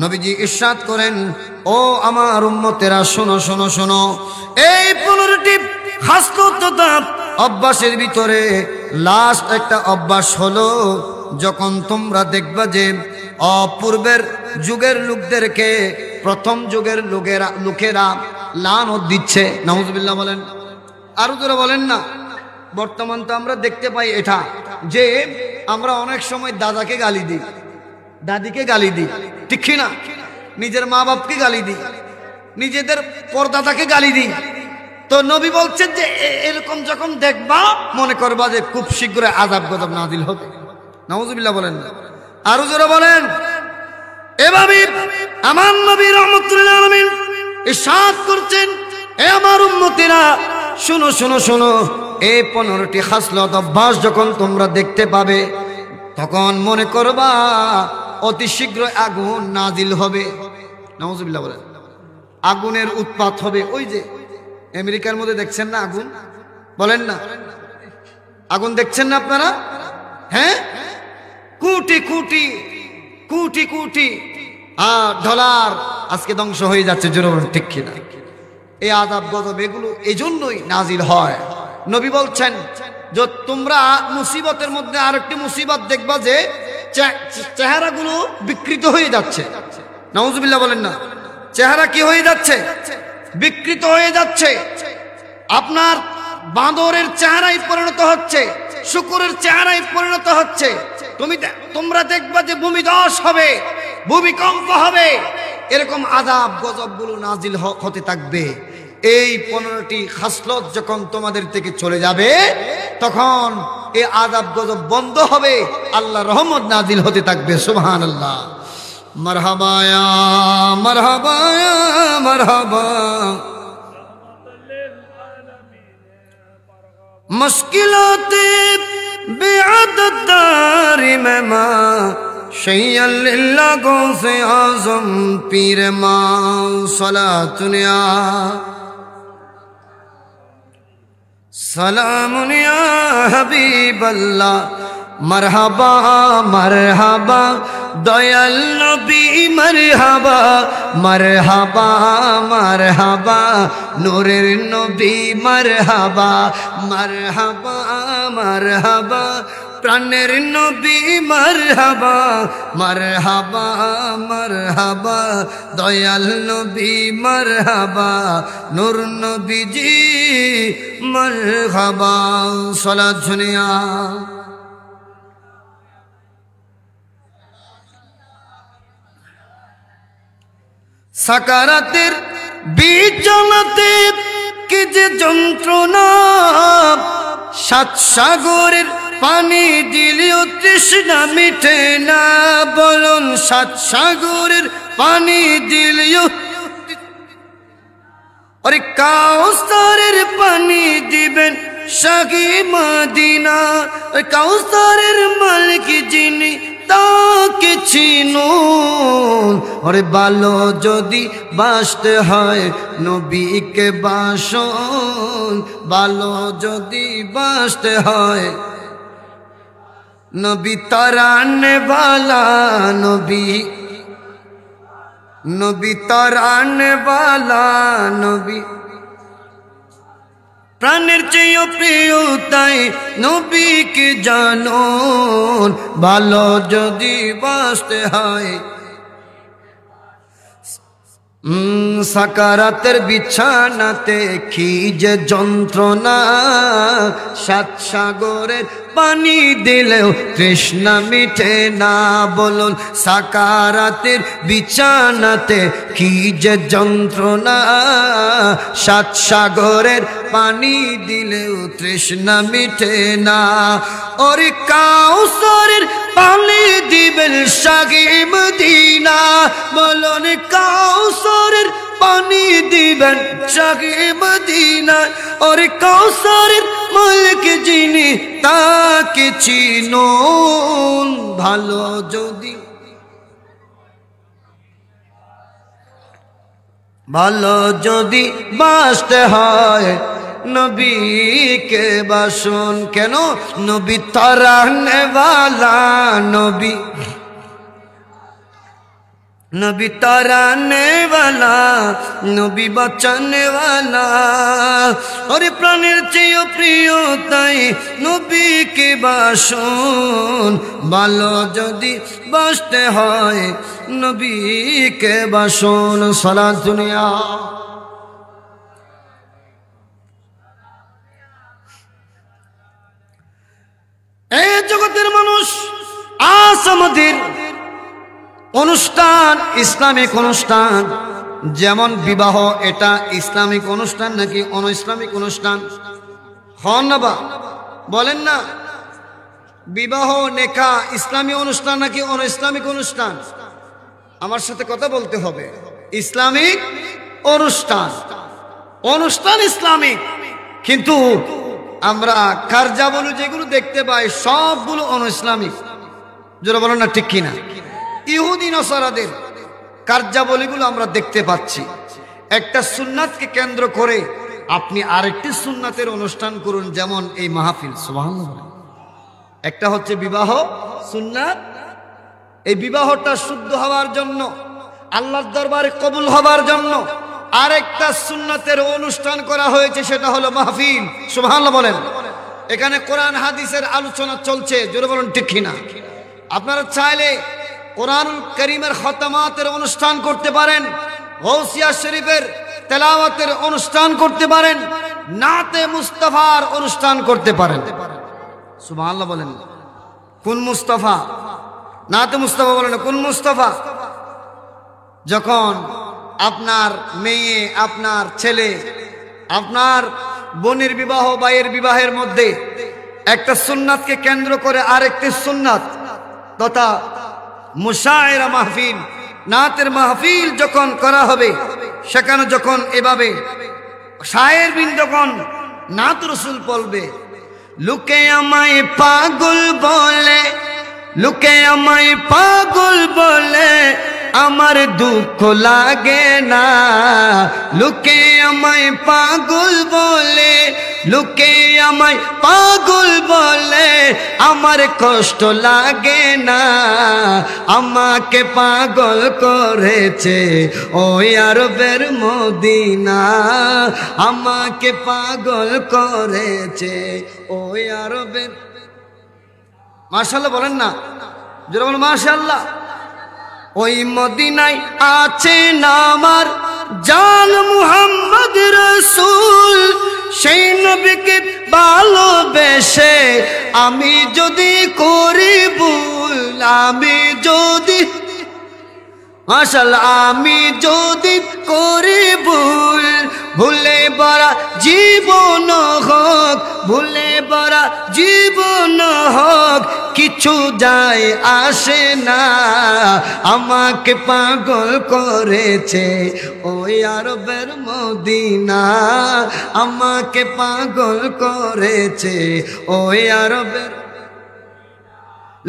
নবীজি ইরশাদ করেন, ও আমার উম্মতেরা শোনো শোনো শোনো, এই 15টি খাসলত অভ্যাসের ভিতরে লাস্ট একটা অভ্যাস হলো, যখন তোমরা দেখবা যে অপূর্বের যুগের লোকদেরকে প্রথম যুগের লোকেরা লানত দিচ্ছে। নাউজুবিল্লাহ বলেন, আরো জোরে বলেন না। বর্তমান তো আমরা দেখতে পাই এটা, যে আমরা অনেক সময় দাদাকে গালি দিই, দাদিকে গালি দিই, ঠিক না? নিজের মা বাপকে গালি দিই, নিজেদের পরদাদাকে গালি দিই। তো নবী বলছেন যে এরকম যখন দেখবা মনে করবা যে খুব শীঘ্রই আযাব গজব নাজিল হবে। নাউজুবিল্লাহ বলেন না, আরো জোরে বলেন। এভাবে আমার নবী রাহমাতুল্লিল আলামিন ইরশাদ করছেন, এ আমার উম্মতেরা শোনো শোনো শোনো, এই 15টি খাসলত অভ্যাস যখন তোমরা দেখতে পাবে তখন মনে করবা অতি শীঘ্রই আগুন নাজিল হবে। নাউজুবিল্লাহ বলেন। আগুনের উৎপাত হবে। ওই যে আমেরিকার মধ্যে দেখছেন না আগুন, বলেন না, আগুন দেখছেন না আপনারা? হ্যাঁ, কোটি কোটি কোটি কোটি ডলার আজকে ধ্বংস হয়ে যাচ্ছে। জোরে বলুন ঠিক কিনা। এই আযাব গজব এগুলো এই জন্যই নাজিল হয়। নবী বলছেন যে তোমরা মুসিবতের মধ্যে আরেকটি মুসিবত দেখবা যে চেহারাগুলো বিকৃত হয়ে যাচ্ছে। নাউজুবিল্লাহ বলেন না, চেহারা কি হয়ে যাচ্ছে? বিকৃত হয়ে যাচ্ছে। আপনার বাঁদরের চেহারায় পরিণত হচ্ছে, শূকরের চেহারায় পরিণত হচ্ছে। তোমরা দেখবা যে ভূমিধস হবে, ভূমিকম্প হবে, এরকম আযাব গজবগুলো নাজিল হতে থাকবে। এই 15টি খাসলত যখন তোমাদের থেকে চলে যাবে, তখন এই আযাব গজব বন্ধ হবে, আল্লাহর রহমত নাজিল হতে থাকবে। সুবহানাল্লাহ। মারহাবা ইয়া মারহাবা ইয়া মারহাবা। মুশকিলাতে বেআদত দারি মে মা শৈয়্যিল্লাহ গৌসে আজম পীর মা সালাতুন ইয়া সালামুন ইয়া হাবিবাল্লাহ। মারহাবা মারহাবা দয়াল নবী, মারহাবা মারহাবা মারহাবা নূরের নবী, মারহাবা মারহাবা মারহাবা প্রাণের নবী, মারহাবা মারহাবা মারহাবা দয়াল নবী, মারহাবা নূর নবীজি, মারহাবা। সালাত শুনিয়া সাকারাতের বিচলাতে কি যে যন্ত্রণা, সাত সাগরের পানি দিলেও তৃষ্ণা মিটে না। বলুন, সাত সাগরের পানি দিলেও, আরে কাউসারের পানি দিবেন শাগি মদিনা, কাউসারের মালিক যিনি তাকে চিনুন। ওরে ভালো যদি বাসতে হয় নবীকে বাসুন, ভালো যদি বাসতে হয় নবী তারানে বালা, নবী নবী তারানে বালা নবী। প্রাণের চেয়ে প্রিয় তাই নবীকে জানুন, ভালো যদি বাসতে হয়। সাকারাতের বিছানাতে কি যে যন্ত্রণা, সাত সাগরের পানি দিলেও তৃষ্ণা মিটে না। বলুন, সাকারাতের বিছানাতে কি যে যন্ত্রণা, সাত সাগরের পানি দিলেও তৃষ্ণা মিটে না। ওরে কাউসারের পানি দিবেন শাগি মদিনা, বলুন কাউসারের পানি দিবেন শাগি মদিনা। ওরে কাউসারের মালিক যিনি তাকে চিনুন, ভালো যদি ভালো যদি বাসতে হয় নবীকে বাসুন। কেন? নবী তারানে বালা, নবী নবী তারানে বালা, নবী বাঁচানে বালা। ওরে প্রাণের চেয়ে প্রিয় তাই নবীকে বাসুন, ভালো যদি বাসতে হয় নবীকে বাসুন। সালাত দুনিয়া এই জগতের মানুষ, আজ আমাদের অনুষ্ঠান ইসলামিক অনুষ্ঠান। যেমন বিবাহ, এটা ইসলামিক অনুষ্ঠান নাকি অন ইসলামিক অনুষ্ঠান? হন না বা বলেন না? বিবাহ নেকা ইসলামী অনুষ্ঠান নাকি অন ইসলামিক অনুষ্ঠান? আমার সাথে কথা বলতে হবে। ইসলামিক অনুষ্ঠান, অনুষ্ঠান ইসলামিক, কিন্তু আমরা কার্যাবলী যেগুলো দেখতে পাই সবগুলো অন ইসলামিক। যারা বলেন না ঠিক কিনা? ইহুদি নসারাদের কার্যাবলীগুলো আমরা দেখতে পাচ্ছি। একটা সুন্নাতকে কেন্দ্র করে আপনি আরেকটি সুন্নাতের অনুষ্ঠান করুন, যেমন এই মাহফিল। সুবহানাল্লাহ। একটা হচ্ছে বিবাহ সুন্নাত, এই বিবাহটা শুদ্ধ হওয়ার জন্য, আল্লাহর দরবারে কবুল হবার জন্য আরেকটা সুন্নাতের অনুষ্ঠান করা হয়েছে, সেটা হলো মাহফিল। সুবহানাল্লাহ বলেন। এখানে কোরআন হাদিসের আলোচনা চলছে, জোরে বলুন ঠিক কিনা? আপনারা চাইলে কোরআন কারীমের খতমাতের অনুষ্ঠান করতে পারেন, গৌসিয়া শরীফের তেলাওয়াতের অনুষ্ঠান করতে পারেন, নাতে মুস্তাফার অনুষ্ঠান করতে পারেন। সুবহানাল্লাহ বলেন। কোন মুস্তাফা? নাতে মুস্তাফা বলেন না, কোন মুস্তাফা? যখন আপনার মেয়ে, আপনার ছেলে, আপনার বোনের বিবাহ, ভাইয়ের বিবাহের মধ্যে একটা সুন্নাতকে কেন্দ্র করে আরেকটি সুন্নাত তথা মুশায়েরা মাহফিল, নাতের মাহফিল যখন করা হবে, সেখানে যখন এভাবে শায়ের বিন যখন নাত রসুল বলবে, লোকে আমায় পাগল বলে, লোকে আমায় পাগল বলে, আমার দুঃখ লাগে না। লোকে আমায় পাগল বলে, লোকে আমায় পাগল বলে, আমার কষ্ট লাগে না। আমাকে পাগল করেছে ওই আরবের মদিনা, আমাকে পাগল করেছে ওই আরবের। মাশাআল্লাহ বলেন না, যারা বলেন মাশাআল্লাহ। ওই মদিনায় আছেন আমার জান মুহাম্মদ রাসূল, সেই নবীকে ভালোবেসে আমি যদি করি ভুল, আমি যদি মাশাআল্লাহ আমি যদি করি ভুল, ভুলে ভরা জীবন হোক, ভুলে ভরা জীবন হোক, কিছু যায় আসে না। আমাকে পাগল করেছে ওই আরবের মদিনা, আমাকে পাগল করেছে ওই আরবের।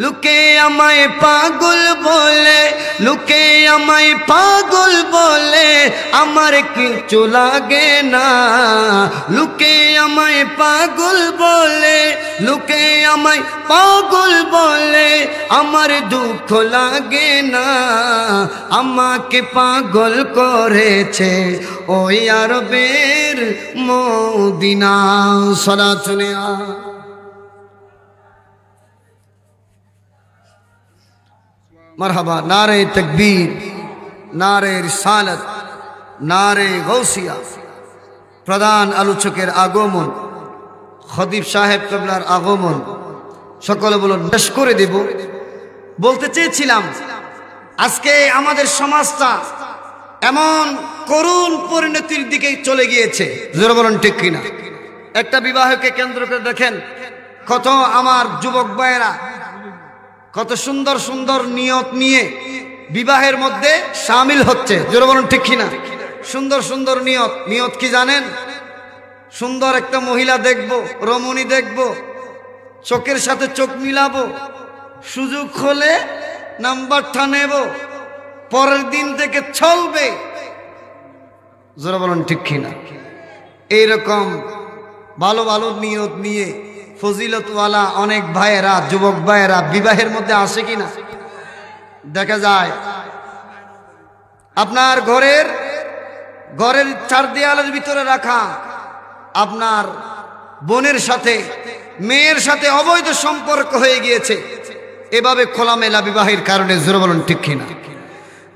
লোকে আমায় পাগল বলে, লোকে আমায় পাগল বলে, আমার কিছু লাগে না। লোকে আমায় পাগল বলে, লোকে আমায় পাগল বলে, আমার দুঃখ লাগে না। আমাকে পাগল করেছে ওই আরবের মদিনা। সালাত শুনে मरहबा। नारे तकबीर, नारे रिसालत, नारे गौसिया। प्रधान आलोचकेर आगमन, खतीब साहेब केबलार आगमन, सकले बोलुन শেষ করে দেব। বলতে চেয়েছিলাম আজকে আমাদের সমাজটা এমন করুণ পরিণতির দিকে চলে গিয়েছে, জোরে বলুন ঠিক কিনা? একটা বিবাহকে কেন্দ্র করে দেখেন কত আমার যুবক ভাইয়েরা কত সুন্দর সুন্দর নিয়ত নিয়ে বিবাহের মধ্যে শামিল হচ্ছে, জোরে বলুন ঠিক কিনা? সুন্দর সুন্দর নিয়ত। নিয়ত কি জানেন? সুন্দর একটা মহিলা দেখব, রমণী দেখব, চোখের সাথে চোখ মিলাবো, সুযোগ হলে নাম্বারটা নেব, পরের দিন থেকে চলবে, জোরে বলুন ঠিক কিনা? এইরকম ভালো ভালো নিয়ত নিয়ে ফজিলতওয়ালা অনেক ভাইয়েরা, যুবক ভাইয়েরা বিবাহের মধ্যে আসে কিনা? দেখা যায় আপনার ঘরের চার দেয়ালের ভিতরে রাখা আপনার বোনের সাথে, মেয়ের সাথে অবৈধ সম্পর্ক হয়ে গিয়েছে এভাবে খোলামেলা বিবাহের কারণে, জোরে বলুন ঠিক কিনা?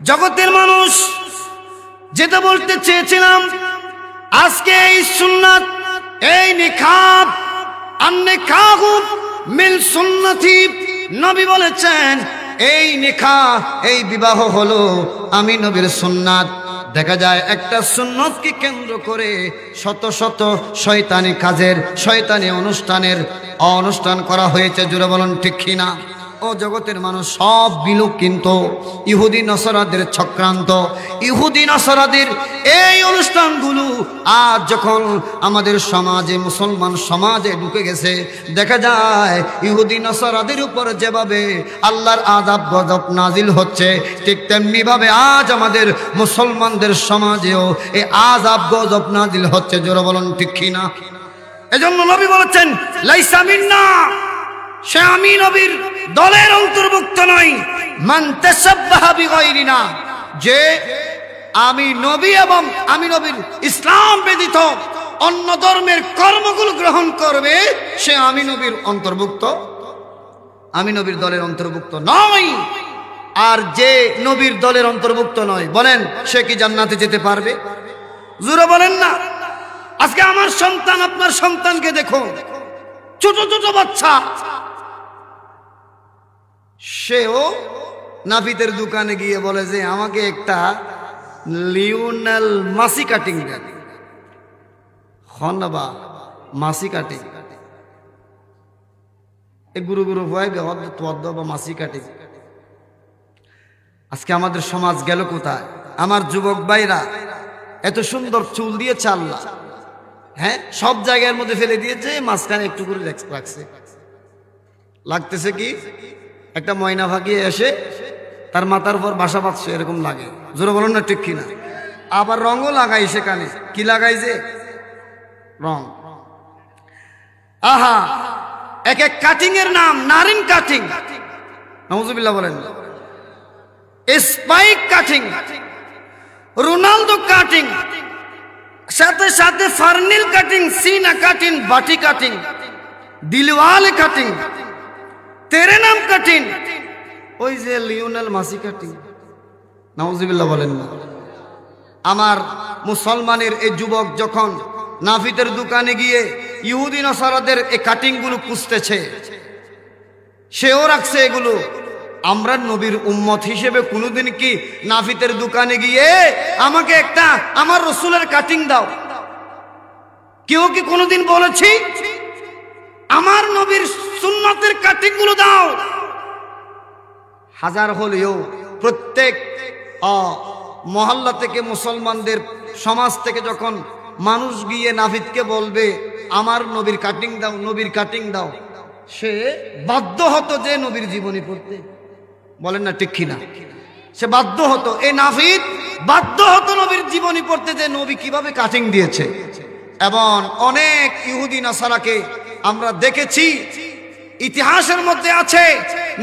জগতের মানুষ যেটা বলতে চেয়েছিলাম, আজকে এই সুন্নাত, এই নিকাহ, আন-নিকাহু মিন সুন্নতি, নবী বলেছেন এই নিকাহ, এই বিবাহ হলো আমি নবীর সুন্নাত। দেখা যায় একটা সুন্নতকে কেন্দ্র করে শত শত শয়তানি কাজের, শয়তানি অনুষ্ঠান করা হয়েছে, জোরে বলুন ঠিক কিনা? ও জগতের মানুষ, সব বিলোপ কিন্তু ইহুদি নসরাদের চক্রান্ত। ইহুদি নসরাদের এই অনুষ্ঠানগুলো আজ যখন আমাদের সমাজে, মুসলমান সমাজে ঢুকে গেছে, দেখা যায় ইহুদি নসরাদের উপর যেভাবে আল্লাহর আযাব গজব নাজিল হচ্ছে, ঠিক তেমনি ভাবে আজ আমাদের মুসলমানদের সমাজেও এই আযাব গজব নাজিল হচ্ছে, জোরে বলুন ঠিক কিনা? এজন্য নবী বলেছেন লাইসা মিন্না, সে আমি নবীর দলের অন্তর্ভুক্ত নয়। মান তাসাব্বাহা বিগাইরিনা, যে আমি নবী এবং আমি নবীর ইসলাম ব্যতীত অন্য ধর্মের কর্মগুলো গ্রহণ করবে, সে আমি নবীর অন্তর্ভুক্ত, আমি নবীর দলের অন্তর্ভুক্ত নয়। আর যে নবীর দলের অন্তর্ভুক্ত নয়, বলেন সে কি জান্নাতে যেতে পারবে? জোরে বলেন না। আজকে আমার সন্তান, আপনার সন্তানকে দেখুন, ছোট ছোট বাচ্চা, সেও নাপিতের দোকানে গিয়ে বলে যে আমাকে একটা লিওনেল মাসি কাটিং দেন। হনবা মাসি কাটিং এ গুরু গুরু ভয় বা মাসি কাটিং। আজকে আমাদের সমাজ গেল কোথায়? আমার যুবক ভাইরা এত সুন্দর চুল দিয়ে চাল্লা, হ্যাঁ, সব জায়গার মধ্যে ফেলে দিয়েছে, মাঝখানে একটু করে রাখছে। লাগতেছে কি একটা ময়না ফাঁকিয়ে এসে তার মাথার উপর বাসা বাঁধছে, এরকম লাগে। জোরে বলুন না ঠিক কিনা? আবার রঙও লাগাই, সেখানে কি লাগাইছে? রং। আহা, এক এক কাটিং এর নাম, নারিন কাটিং, নাউজুবিল্লাহ বলেন, স্পাইক কাটিং, রোনালদো কাটিং, সাথে সাথে ফার্নিল কাটিং, সিনা কাটিং, বাটি কাটিং, দিলওয়ালে কাটিং, তেরে নাম কাটিং, ওই যে লিওনেল মাসি কাটিং। নাউজুবিল্লাহ বলেন না। আমার মুসলমানের এই যুবক যখন নাফিতের দোকানে গিয়ে ইহুদি নসারাদের এই কাটিং গুলো খুঁজতেছে, সেও রাখছে এগুলো। আমরা নবীর উম্মত হিসেবে কোনোদিন কি নাফিতের দোকানে গিয়ে আমাকে একটা আমার রসুলের কাটিং দাও, কেউ কি কোনোদিন বলেছি আমার নবীর সুন্নতের কাটিং গুলো দাও? হাজার হলেও প্রত্যেক মহল্লা থেকে, মুসলমানদের সমাজ থেকে যখন মানুষ গিয়ে নাফিদকে বলবে আমার নবীর কাটিং দাও, নবীর কাটিং দাও, সে বাধ্য হতো যে নবীর জীবনী পড়তে। বলেন না ঠিক কিনা? সে বাধ্য হতো, এই নাফিদ বাধ্য হতো নবীর জীবনী পড়তে, যে নবী কিভাবে কাটিং দিয়েছে। এবং অনেক ইহুদি নাসারাকে আমরা দেখেছি, ইতিহাসের মধ্যে আছে,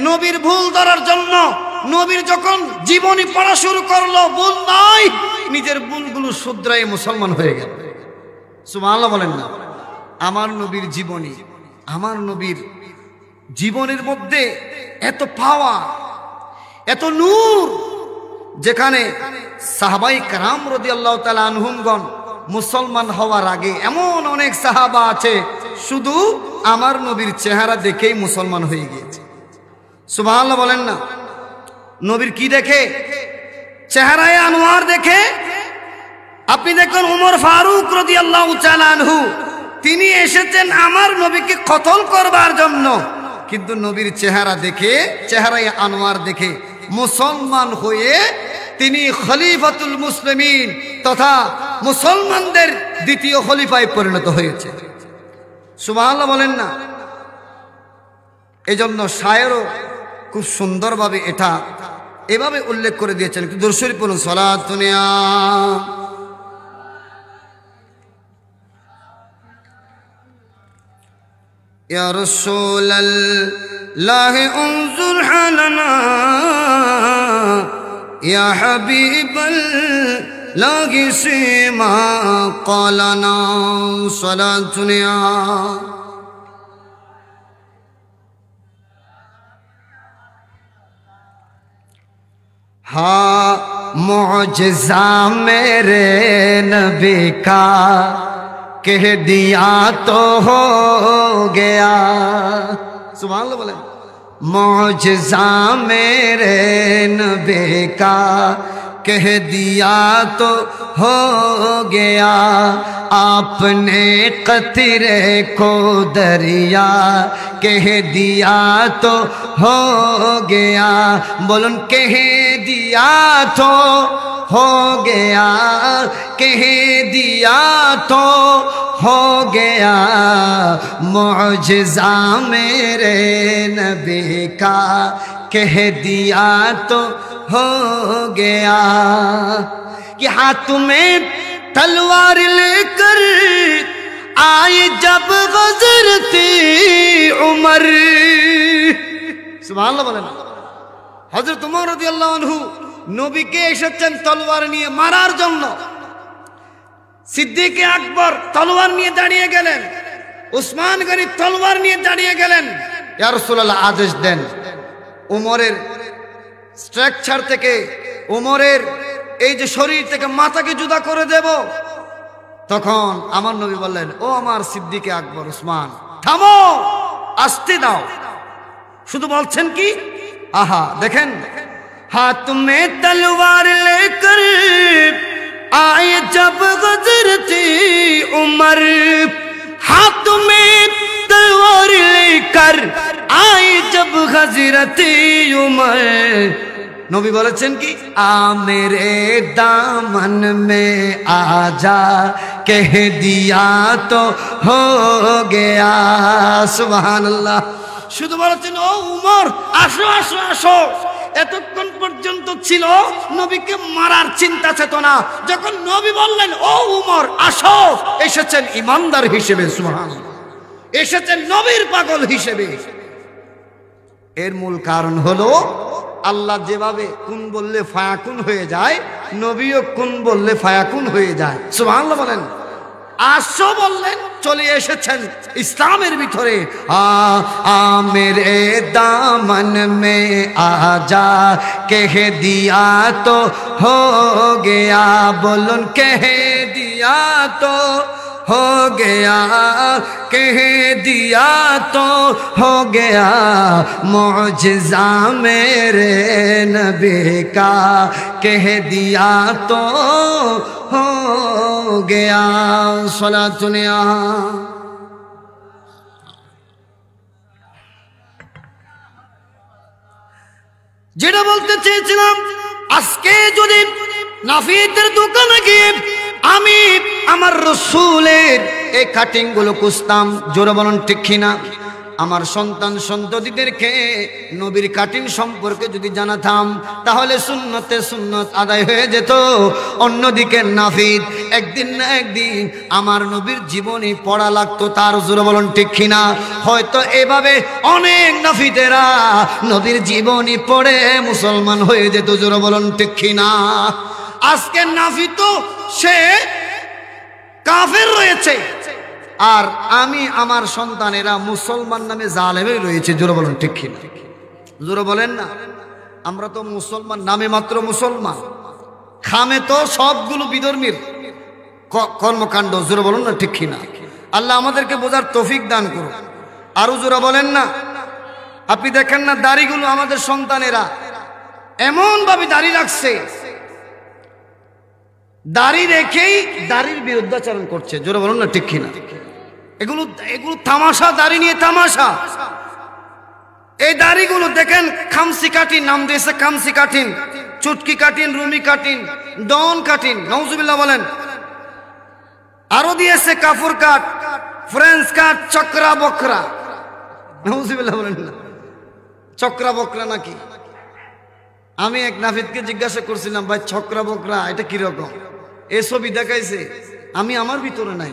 নবীর ভুল ধরার জন্য নবীর যখন জীবনী পড়া শুরু করলো, ভুল নয়, নিজের ভুলগুলো শুধরাই মুসলমান হয়ে গেল। সুবহানাল্লাহ বলেন না। আমার নবীর জীবনী, আমার নবীর জীবনের মধ্যে এত পাওয়া, এত নূর, যেখানে সাহাবাই কারাম রাদিয়াল্লাহু তাআলা আনহুমগণ মুসলমান হওয়ার আগে এমন অনেক সাহাবা আছে শুধু আমার নবীর চেহারা দেখেই মুসলমান হয়ে গিয়েছে। সুবহানাল্লাহ বলেন না। নবীর কি দেখে? চেহারায় আনোয়ার দেখে। আপনি দেখুন উমর ফারুক রাদিয়াল্লাহু তাআলা আনহু, তিনি এসেছেন আমার নবীকে কতল করবার জন্য, কিন্তু নবীর চেহারা দেখে, চেহারায় আনোয়ার দেখে মুসলমান হয়ে তিনি খলিফাতুল মুসলিমিন তথা মুসলমানদের দ্বিতীয় খলিফায় পরিণত হয়েছে। সুবহানাল্লাহ বলেন না। এজন্য শায়েরও খুব সুন্দরভাবে এটা এভাবে উল্লেখ করে দিয়েছেন। একটু দরুদ শরীফ পড়ুন। সালাতুন ইয়া রাসূলাল্লাহ উনজুর হালানা ইয়া হাবিবাল্লাহ সিমা ক্বালানা। সালাতুন हाँ मुअजिज़ा मेरे नबी का कह दिया तो हो गया। सुभान अल्लाह बोले। मुअजिज़ा मेरे नबी का कह दिया तो हो गया, आपने कतरे को दरिया कह दिया तो हो गया। बोलन कह दिया तो हो गया, कह दिया तो हो गया, मुअजिज़ा मेरे नबी का कह दिया तो हो गया। कि हाथ में तलवार लेकर आए जब गज़रते उमर। सुभान अल्लाह बोलें। हज़रत उमर রাদিয়াল্লাহু আনহু নবীকে এসেছেন তলোয়ার নিয়ে মারার জন্য। সিদ্দিক আকবর তলোয়ার নিয়ে দাঁড়িয়ে গেলেন, উসমান গনি তলোয়ার নিয়ে দাঁড়িয়ে গেলেন। ইয়া রাসূলুল্লাহ আদেশ দেন উমরের স্ট্রাকচার থেকে ওমরের এই যে শরীর থেকে মাথাকে জুদা করে দেব, তখন আমার নবী বললেন, ও আমার সিদ্দিকে আকবর উসমান, থামো, আসতে দাও। শুধু বলছেন কি, আহা দেখেন, হাত মে তলওয়ার লেকর आए जब गुजरती उमर, हाथ में तलवार लेकर आए जब हजरती उमर। नबी বলেছেন কি, आ मेरे दामन में आजा, कह दिया तो हो गया। सुभान अल्लाह। শুধু বলেছেন, ও উমর আসো আসো আসো। এতক্ষণ পর্যন্ত ছিল নবীকে মারার চিন্তা চেতনা, যখন নবী বললেন ও উমর আসো, এসেছেন ইমানদার হিসেবে, সুবহানাল্লাহ, এসেছেন নবীর পাগল হিসেবে। এর মূল কারণ হলো আল্লাহ যেভাবে কুন বললে ফায়াকুন হয়ে যায়, নবীও কুন বললে ফায়াকুন হয়ে যায়। সুবহানাল্লাহ বলেন। আসো বললেন, চলে এসেছেন ইসলামের ভিতরে। মেরে দামন মে আজা, কহ দিয়া তো হো গয়া। বলুন কহ দিয়া তো हो गया, कह दिया तो हो गया। मौजज़ा मेरे नबी का, कह दिया तो हो गया। सलातुनिया যেটা বলতে চেয়েছিলাম, আজকে যদি নাফিদের দোকানে গিয়ে আমি আমার রসুলের এই কাটিং গুলো খুঁজতাম, জোরে বলুন ঠিক কিনা, আমার সন্তান সন্ততিদেরকে নবীর কাটিং সম্পর্কে যদি জানাতাম, তাহলে সুন্নতে সুন্নত আদায় হয়ে যেত। অন্যদিকে নাফিদ একদিন না একদিন আমার নবীর জীবনী পড়া লাগতো তার, জোরে বলুন ঠিক কিনা। হয়তো এভাবে অনেক নাফিদেরা নবীর জীবনী পড়ে মুসলমান হয়ে যেত, জোরে বলুন ঠিক কিনা। আজকে নাফিদ তো সে কাফের রয়েছে, আর আমি আমার সন্তানেরা মুসলমান নামে জালেমে রয়েছে, জোরে বলেন ঠিক কিনা, জোরে বলেন না। আমরা তো মুসলমান নামে মাত্র মুসলমান, খামে তো সবগুলো বিধর্মীর কর্মকাণ্ড, জোরে বলুন না ঠিক কিনা। আল্লাহ আমাদেরকে বোঝার তৌফিক দান করুন। আরো জোরে বলেন না। আপনি দেখেন না, দাড়িগুলো আমাদের সন্তানেরা এমন ভাবে দাড়ি রাখছে, দাড়ি রেখেই দাড়ির বিরুদ্ধাচরণ করছে, জোরে বলুন না ঠিক কিনা। এগুলো তামাশা, দাড়ি নিয়ে তামাশা। এই দাড়িগুলো দেখেন, খামসি কাটিন নাম দিয়েছে, খামসি কাটিন, চুটকি কাটিন, রুমি কাটিন, ডন কাটিন, নাউজুবিল্লাহ বলেন। আরো দিয়েছে কাফুর কাট, ফ্রেঞ্চ কাট, চক্রা বকরা, নাউজুবিল্লাহ বলেন না। চক্রা বকরা নাকি? আমি এক নাফিদকে জিজ্ঞাসা করছিলাম, ভাই চক্রা বকরা এটা কিরকম? এ ছবি দেখাইছে, আমি আমার ভিতরে নাই।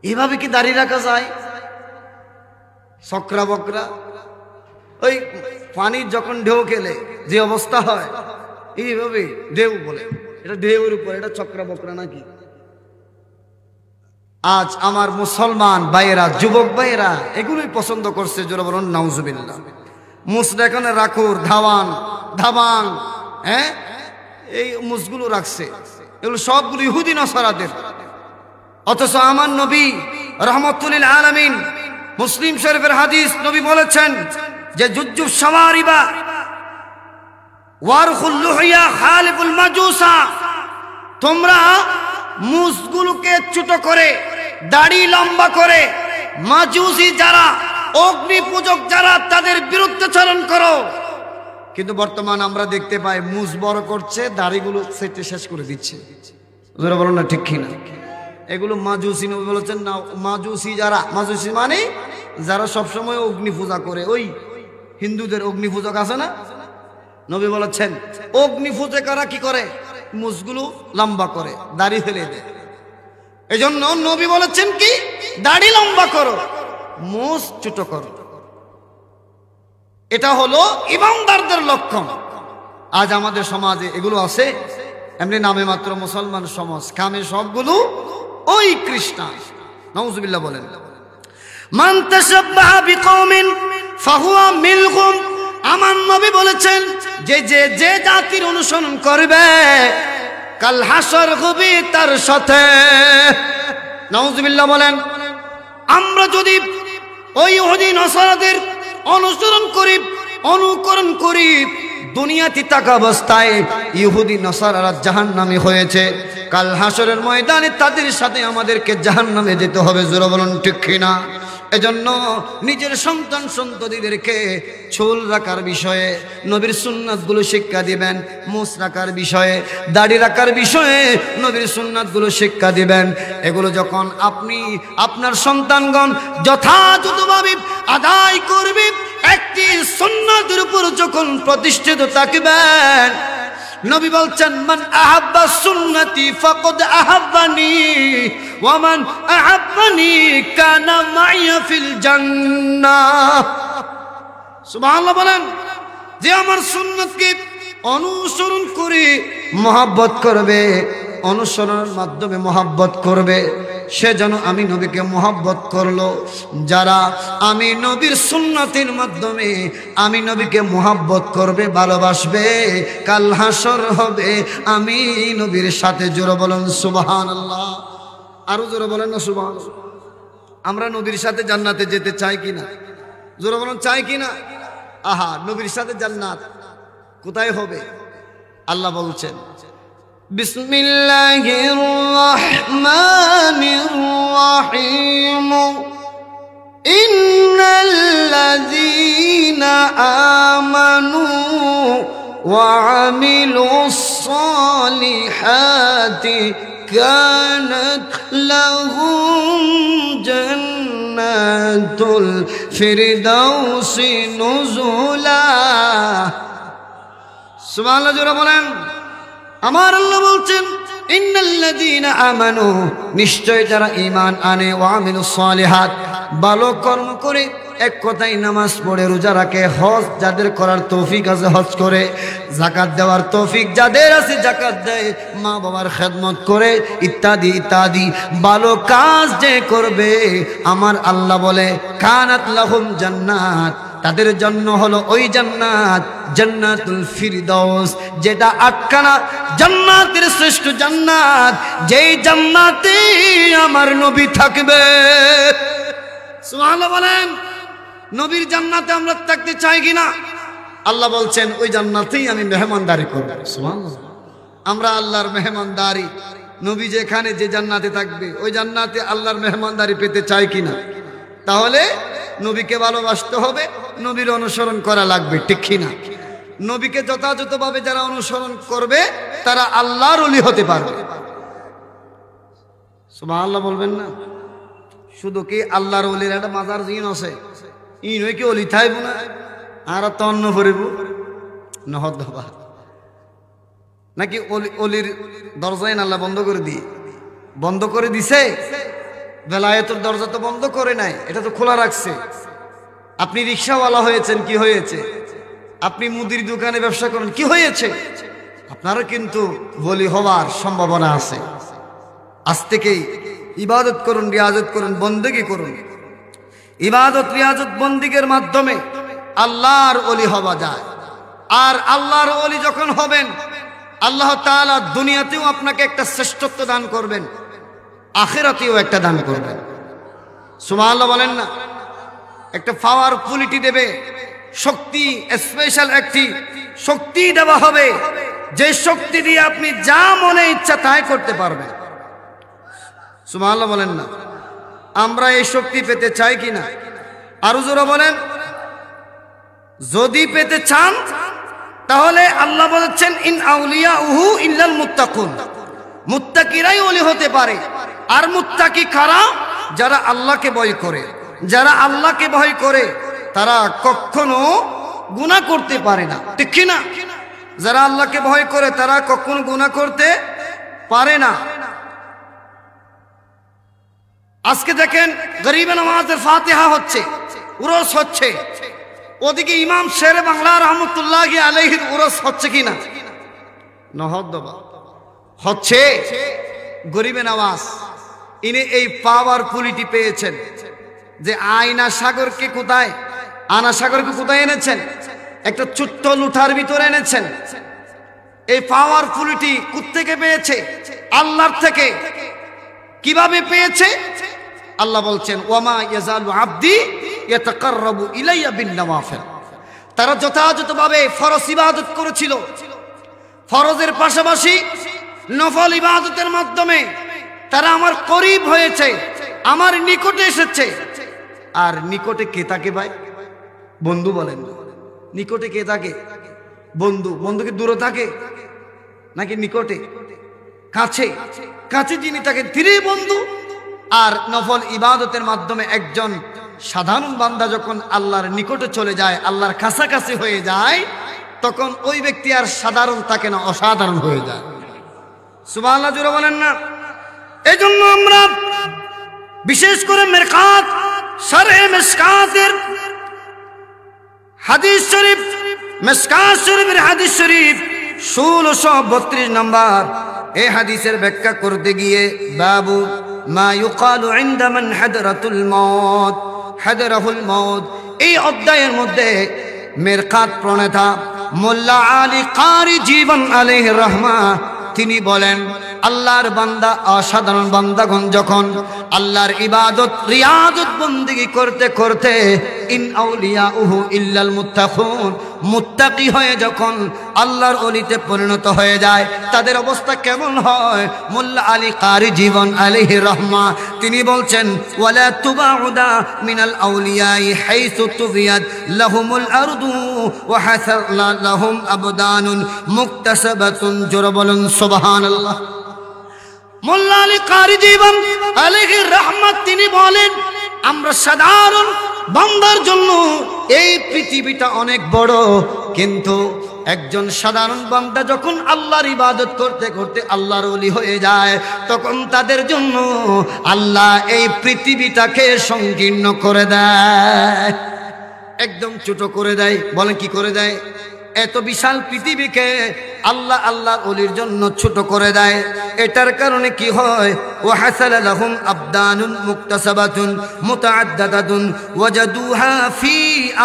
এভাবে কি দাড়ি রাখা যায়? চক্রা বকরা ওই পানির যখন ঢেউ খেলে যে অবস্থা হয়, এইভাবে ঢেউ বলে, এটা ঢেউর উপর, এটা চক্রা বকরা নাকি? আজ আমার মুসলমান ভাইয়েরা, যুবক ভাইয়েরা এগুলোই পছন্দ করছে, জোরে বলুন নাউজুবিল্লাহ। মুসরা এখানে রাখুর, ধাওয়ান, ধাবাং, হ্যাঁ, এই মুসগুলো রাখছে, এগুলো সবগুলো ইহুদি নসারাদের। অথচ আমার নবী রাহমাতুল লিল আলামিন, মুসলিম শরীফের হাদিস, নবী বলেছেন যে জুজুব সাওয়ারিবা ওয়ারখুল লুহিয়া খালিফুল মাজুসা, তোমরা মুসগুলোকে ছোট করে, দাড়ি লম্বা করে, মাজুসি যারা, অগ্নি পূজক যারা, তাদের বিরুদ্ধাচরণ করো। কিন্তু বর্তমান আমরা দেখতে পাই মুজ বড় করছে, দাড়িগুলো সেটে শেষ করে দিচ্ছে, যারা বলো না ঠিক কিনা। এগুলো মাজুসি, নবী বলেছেন না, মাজুসি যারা, মাজুসি মানে যারা সবসময় অগ্নি পূজা করে, ওই হিন্দুদের অগ্নি পূজক আছে না, নবী বলেছেন অগ্নি পূজকেরা কি করে, মুজগুলো লম্বা করে, দাড়ি ফেলে দেয়। এই জন্য নবী বলেছেন কি, দাড়ি লম্বা করো, মুজ ছোট করো। এটা হলো ইমানদারদের লক্ষণ। আজ আমাদের সমাজে এগুলো আছে, এমনি নামে মাত্র মুসলমান সমাজ, কামে সবগুলো ওই খ্রিস্টান, নাউজুবিল্লাহ বলেন। মান তাশাব্বাহা বিকওমিন ফাহুয়া মিনহুম, আমার নবী বলেছেন যে যে যে জাতির অনুসরণ করবে কাল হাসর হবে তার সাথে। নাউজুবিল্লাহ বলেন। আমরা যদি ওই ইহুদি নাসারাদের অনুসরণ করি, অনুকরণ করি, দুনিয়াতে থাকা অবস্থায় ইহুদি নাসারারা জাহান্নামী হয়েছে, কাল হাসরের ময়দানে তাদের সাথে আমাদেরকে জাহান্নামে যেতে হবে। জোরে বলুন ঠিক কিনা? এজন্য নিজের সন্তান সন্ততিদেরকে চুল রাখার বিষয়ে নবীর সুন্নাতগুলো শিক্ষা দিবেন, মুছ রাখার বিষয়ে, দাড়ি রাখার বিষয়ে নবীর সুন্নাতগুলো শিক্ষা দিবেন। এগুলো যখন আপনি আপনার সন্তানগণ যথাযথভাবে আদায় করবে, একটি সুন্নাতের উপর যখন প্রতিষ্ঠিত থাকবেন, নবী বলছেন মান আহাব্বা সুন্নতি ফাকাদ আহাব্বানি ওয়া মান আহাব্বানি কানা মাইয়া ফিল জান্নাহ। সুবহানাল্লাহ বলেন। যে আমার সুন্নতকে অনুসরণ করে মহব্বত করবে, অনুসরণের মাধ্যমে মহব্বত করবে, সে যেন আমি নবীকে মহব্বত করলো। যারা আমি নবীর সুন্নতের মাধ্যমে আমি নবীকে মহব্বত করবে, ভালোবাসবে, কাল হাসর হবে আমি নবীর সাথে। জোরে বলেন সুবহানাল্লাহ। আরো জোরে বলেন না সুবহানাল্লাহ। আমরা নবীর সাথে জান্নাতে যেতে চাই কিনা? জোরে বলেন চাই কিনা? আহা, নবীর সাথে জান্নাত কোথায় হবে? আল্লাহ বলছেন বিসমিল্লাহির রহমানির রহিম ইন্নাল্লাযীনা আমানু ওয়া আমিলুস সালিহাতি কানাত লাহুম জান্নাতুল ফিরদাউসি নুজুলা। সুবহানাল্লাহ। জোরে বলেন। আমার আল্লাহ বলছেন ইন্নাল্লাযীনা আমানু, নিশ্চয় যারা ঈমান আনে, ওয়া আমিলুস সালিহাত, ভালো কর্ম করে, এক কথায় নামাজ পড়ে, রোজা রাখে, হজ যাদের করার তৌফিক আছে হজ করে, যাকাত দেওয়ার তৌফিক যাদের আছে যাকাত দেয়, মা বাবার খেদমত করে, ইত্যাদি ইত্যাদি ভালো কাজ যে করবে, আমার আল্লাহ বলে কানাত লাহুম জান্নাত, তাদের জন্য হলো ওই জান্নাত, জান্নাতুল ফিরদাউস, যেটা আটখানা জান্নাতের শ্রেষ্ঠ জান্নাত, যেই জান্নাতে আমার নবী থাকবে। সুবহানাল্লাহ বলেন। নবীর জান্নাতে আমরা থাকতে চাই কিনা? আল্লাহ বলছেন ওই জান্নাতেই আমি মেহমানদারি করব। সুবহানাল্লাহ। আমরা আল্লাহর মেহমানদারি, নবী যেখানে যে জান্নাতে থাকবে ওই জান্নাতে আল্লাহর মেহমানদারি পেতে চাই কিনা? তাহলে নবীকে ভালোবাসতে হবে, নবীর অনুসরণ করা লাগবে, ঠিক কিনা? নবীকে যথাযথভাবে যারা অনুসরণ করবে তারা আল্লাহর ওলি হতে পারবে। সুবহানাল্লাহ বলবেন না? শুধু কি আল্লাহর ওলির একটা মাজার জিন আছে, ইন কি অলি থাইব না আর তো অন্য ভরিব নহদবা নাকি? অলির দরজায় আল্লাহ বন্ধ করে দিয়ে বন্ধ করে দিছে? বেলায়েতের দরজা তো বন্ধ করে নাই, এটা তো খোলা রাখছে। আপনি রিক্সাওয়ালা হয়েছেন, কি হয়েছে? আপনি মুদির দোকানে ব্যবসা করেন, কি হয়েছে? আপনারও কিন্তু বলি হওয়ার সম্ভাবনা আছে। আজ থেকেই ইবাদত করুন, রিয়াজত করুন, বন্দেগি করুন। ইবাদত রিয়াজত বন্দিগের মাধ্যমে আল্লাহর ওলি হওয়া যায়। আর আল্লাহর ওলি যখন হবেন, আল্লাহ তাআলা দুনিয়াতেও আপনাকে একটা শ্রেষ্ঠত্ব দান করবেন, আখিরাতেও একটা দান করবেন। সুবহানাল্লাহ বলেন না? একটা পাওয়ারফুলিটি দেবে, শক্তি, স্পেশাল একটি শক্তি দেওয়া হবে, যে শক্তি দিয়ে আপনি যা মনে ইচ্ছা তাই করতে পারবেন। সুবহানাল্লাহ বলেন না? আমরা এই শক্তি পেতে চাই কিনা? আরো জোরে বলেন। যদি পেতে চান তাহলে আল্লাহ বলেছেন ইন আউলিয়াউহু ইল্লাল মুত্তাকুন, মুত্তাকিরাই ওলি হতে পারে। আর মুত্তাকি কারা? যারা আল্লাহকে ভয় করে। যারা আল্লাহকে ভয় করে তারা কখনো গুনাহ করতে পারে না, ঠিক কি না? যারা আল্লাহকে ভয় করে তারা কখনো গুনাহ করতে পারে না। আজকে দেখেন গরিবে নামাজের ফাতিহা হচ্ছে, উরস হচ্ছে, ওদিকে ইমাম শেরে বাংলা রহমতুল্লাহি আলাইহির উরস হচ্ছে কিনা? নহদ্দবা হচ্ছে। গরিবে নওয়াজ ইনি এই পাওয়ারফুলিটি পেয়েছেন যে আয়না সাগরকে কোথায়, আনা সাগরকে কোথায় এনেছেন? একটা ছোট্ট লুঠার ভিতরে এনেছেন। এই পাওয়ারফুলিটি কোত্থেকে পেয়েছে? আল্লাহর থেকে। কিভাবে পেয়েছে? আল্লাহ বলছেন ওয়ামা ইয়াজালু আবদি ইয়াতাকাররাবু ইলাইয়া বিন নওয়াফিল। তারা যথাযথভাবে ফরজ ইবাদত করেছিল, ফরজের পাশাপাশি নফল ইবাদতের মাধ্যমে তারা আমার করিব হয়েছে, আমার নিকটে এসেছে। আর নিকটে কে থাকে ভাই? বন্ধু বলেন। নিকটে কে থাকে? বন্ধু। বন্ধু কি দূরে থাকে নাকি নিকটে? কাছে। কাছে যিনি থাকেন তিনি বন্ধু। আর নফল ইবাদতের মাধ্যমে একজন সাধারণ বান্দা যখন আল্লাহর নিকটে চলে যায়, আল্লাহর কাছাকাছি হয়ে যায়, তখন ওই ব্যক্তি আর সাধারণ থাকে না, অসাধারণ হয়ে যায়। সুবহানাল্লাহ জোরে বলেন না। এই জন্য আমরা বিশেষ করে মিরকাত, শরহ মিশকাতের হাদিস শরীফ, মিশকাত শরীফের হাদিস শরীফ 1632 নম্বর এই হাদিসের ব্যাখ্যা করতে গিয়ে বাবু মা ইউকালু ইনদা মান হাদরাতুল মাউত হাদরাহুল মাউত, এই অধ্যায়ের মধ্যে মিরকাত প্রণেতা মোল্লা আলী কারি জীবন আলাইহির রহমা তিনি বলেন, আল্লাহর বান্দা, অসাধারণ বান্দাগণ যখন আল্লাহর ইবাদত রিয়াদত বন্দেগী করতে করতে ইন আউলিয়াউহু ইল্লাল মুত্তাকুন, মুত্তাকি হয়ে যখন আল্লাহর ওলিতে পরিণত হয়ে যায়, তাদের অবস্থা কেমন হয়? মোল্লা আলী কারি জীবন আলাইহির রহমা তিনি বলছেন ওয়ালা তুবাউদা মিনাল আউলিয়াই হাইসু তুবিয়াত লাহুমুল আরদু ওয়া হাসালা লাহুম আবদানুন মুকতাসাবাতুন। জোরে বলেন সুবহানাল্লাহ। মোল্লা আলী কারি জীবন আলাইহির রহমত তিনি বলেন, আমরা সাধারণ বান্দার জন্য এই পৃথিবীটা অনেক বড়, কিন্তু একজন সাধারণ বান্দা যখন আল্লাহর ইবাদত করতে করতে আল্লাহর ওলি হয়ে যায়, তখন তাদের জন্য আল্লাহ এই পৃথিবীটাকে সংকীর্ণ করে দেয়, একদম ছোট করে দেয়। বলেন কি করে দেয়? এত বিশাল পৃথিবীকে আল্লাহ আল্লাহর ওলির জন্য ছোট করে দেয়। এটার কারণে কি হয়? ওয়া হাসালা লাহুম আবদানুন মুকতাসাবাতুন মুতাআদ্দাদাতুন ওয়াজাদুহা ফি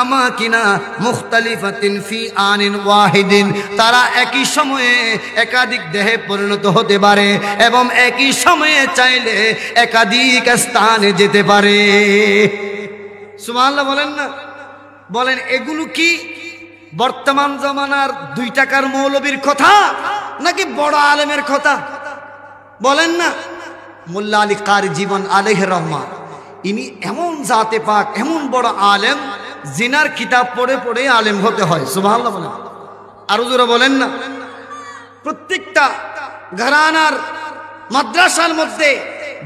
আমাকিনা মুখতালিফাতিন ফি আনিন ওয়াহিদিন। তারা একই সময়ে একাধিক দেহে পরিণত হতে পারে এবং একই সময়ে চাইলে একাধিক স্থানে যেতে পারে। সুবহানাল্লাহ বলেন না। বলেন এগুলো কি বর্তমান জামানার 2 টাকার মৌলবীর কথা নাকি বড় আলেমের কথা? বলেন না। মোল্লা আলী কারি জীবন আলাইহির রহমা ইনি এমন জাতে পাক, এমন বড় আলেম, জিনার কিতাব পড়ে পড়ে আলেম হতে হয়। সুবহানাল্লাহ বলেন। আরো জোরে বলেন না। প্রত্যেকটা ঘরানার মাদ্রাসার মধ্যে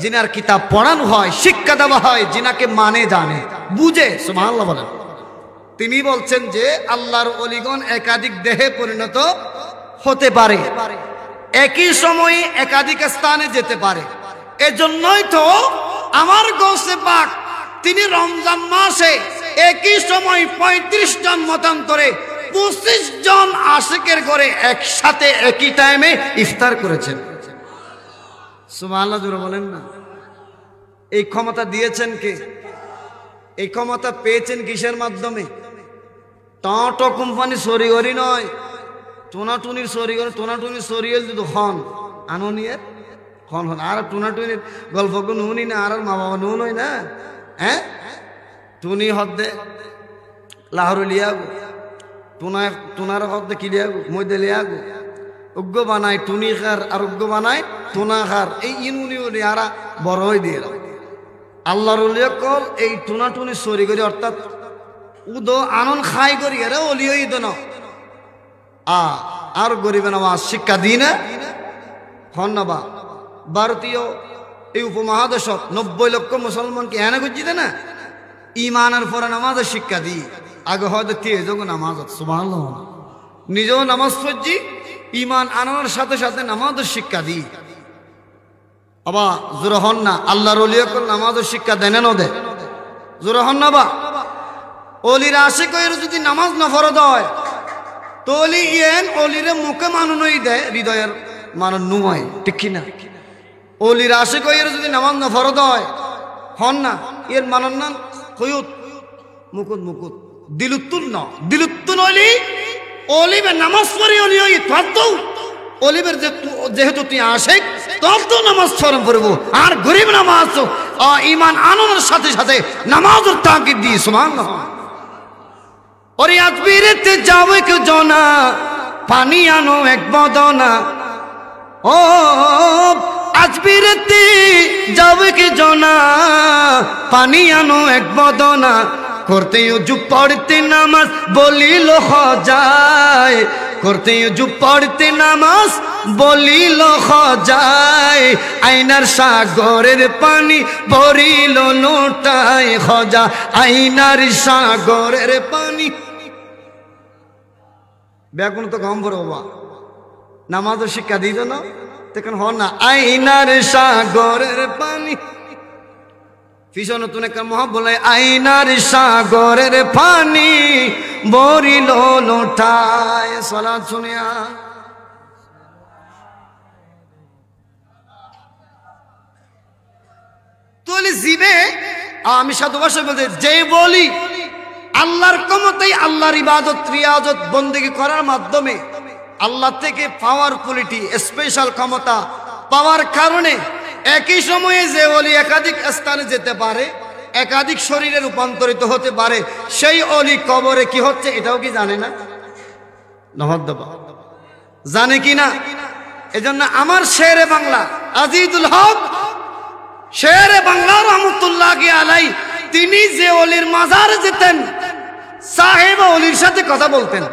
জিনার কিতাব পড়ানো হয়, শিক্ষা দেওয়া হয়, জিনাকে মানে জানে বুঝে। সুবহানাল্লাহ বলেন। তিনি বলছেন যে আল্লাহর ওলিগণ একাধিক দেহে পরিণত হতে পারে, একই সময়ে একাধিক স্থানে যেতে পারে। এজন্যই তো আমার গৌসে পাক তিনি রমজান মাসে একই সময় 35 জন মতান্তরে 25 জন আশিকের ঘরে একসাথে একই টাইমে ইফতার করেছেন। সুবহানাল্লাহ জোরে বলেন না। এই ক্ষমতা দিয়েছেন কে? এই ক্ষমতা পেয়েছেন কিসের মাধ্যমে? টাটো কোম্পানি সরিগরি নয়, টুনাটুনির সরিগরি। টুনাটুনির সরিগল যদি হন আননিয়ে হন হন আর টুনাটুনির গল্প নুনি না, আর মা বাবা নুন হয় না। হ্যাঁ, টুনি হদ্দে লাহরু লিয়াগু, টুনার হদ্দে কি লিয়াগু, মধ্যে লিয়াগু। উগ্র বানায় টুনি খার আর উগ্র বানায় টুনা খার। এই ইনুনি উনি আরা বড় হয়ে দিয়ে আল্লাহর কল এই টুনাটুনি সরি করি, অর্থাৎ উদো আনন্দ খাই করি রে অলি ঈদ ন আর গরিবে নামাজ শিক্ষা দিই না হন না। বা ভারতীয় এই উপমহাদেশত 90 লক্ষ মুসলমানকে এনে করছি না, ইমানের পরে নামাজের শিক্ষা দিই। আগে হয়তো তেজও নামাজ। সুবহানাল্লাহ। নিজেও নামাজ পড়ছি, ইমান আনার সাথে সাথে নামাজের শিক্ষা দিই। আবা জোরে হন না। আল্লাহর ওলিয়কল নামাজের শিক্ষা দেন না দে? জোরে হন না। বা অলির আশিক যদি নামাজ না ফরজ হয় তো অলি ইয়েন অলিরে মুখে মানুনই দেয়, হৃদয়ের মানুষ নুমায়, ঠিক কিনা? অলির আশিক যদি নামাজ না ফরজ হয় হন না, এর মানুষ নাম কয়ুত মুকুত মুকুত দিলুত্তুন ন দিলুত্তুন অলি অলিবে নামাজ পড়ি অলি ওই তোর তো অলিবের যেহেতু তুই আশেক তোর তো নামাজ স্মরণ করবো আর গরিব নামাজ ইমান আনন্দের সাথে সাথে নামাজের তাকিদ দিয়ে সুবহানাল্লাহ ওরে আজবিরেতে যাবে কেউ জনা পানি আনো এক বদনা ও আজবিরেতে যাবে কে জনা পানি আনো এক বদনা করতে উজু পড়তে নামাজ বলিল যায় করতে উজু পড়তে নামাজ বলিল যায় আইনার সাগরের পানি ভরিল লোটায় খজা আইনার সাগরের পানি ব্যাকুন তো কম বড় বাবা নামাজের শিক্ষা দিত না তখন হন না আইনার সাগরের পানি ফিসো নতুন একটা মহা বলে আইনার সাগরের পানি ভরিল লোটায় সালাত শুনিয়া তুই জিবে আমি সাধু ভাষায় বলতে যে বলি আল্লাহর ক্ষমতায় আল্লাহর ইবাদত রিয়াজত বন্দেগী করার মাধ্যমে আল্লাহ থেকে পাওয়ারফুলিটি স্পেশাল ক্ষমতা পাওয়ার কারণে একই সময়ে যে ওলি একাধিক স্থানে যেতে পারে একাধিক শরীরে রূপান্তরিত হতে পারে সেই ওলি কবরে কি হচ্ছে এটাও কি জানে না নহদ্দবা জানে কি না এজন্য আমার শেরে বাংলা আজিজুল হক শেরে বাংলা রহমতুল্লাহ আলাই তিনি যে ওলির মাজারে যেতেন সাহেব ওলির সাথে কথা বলতেন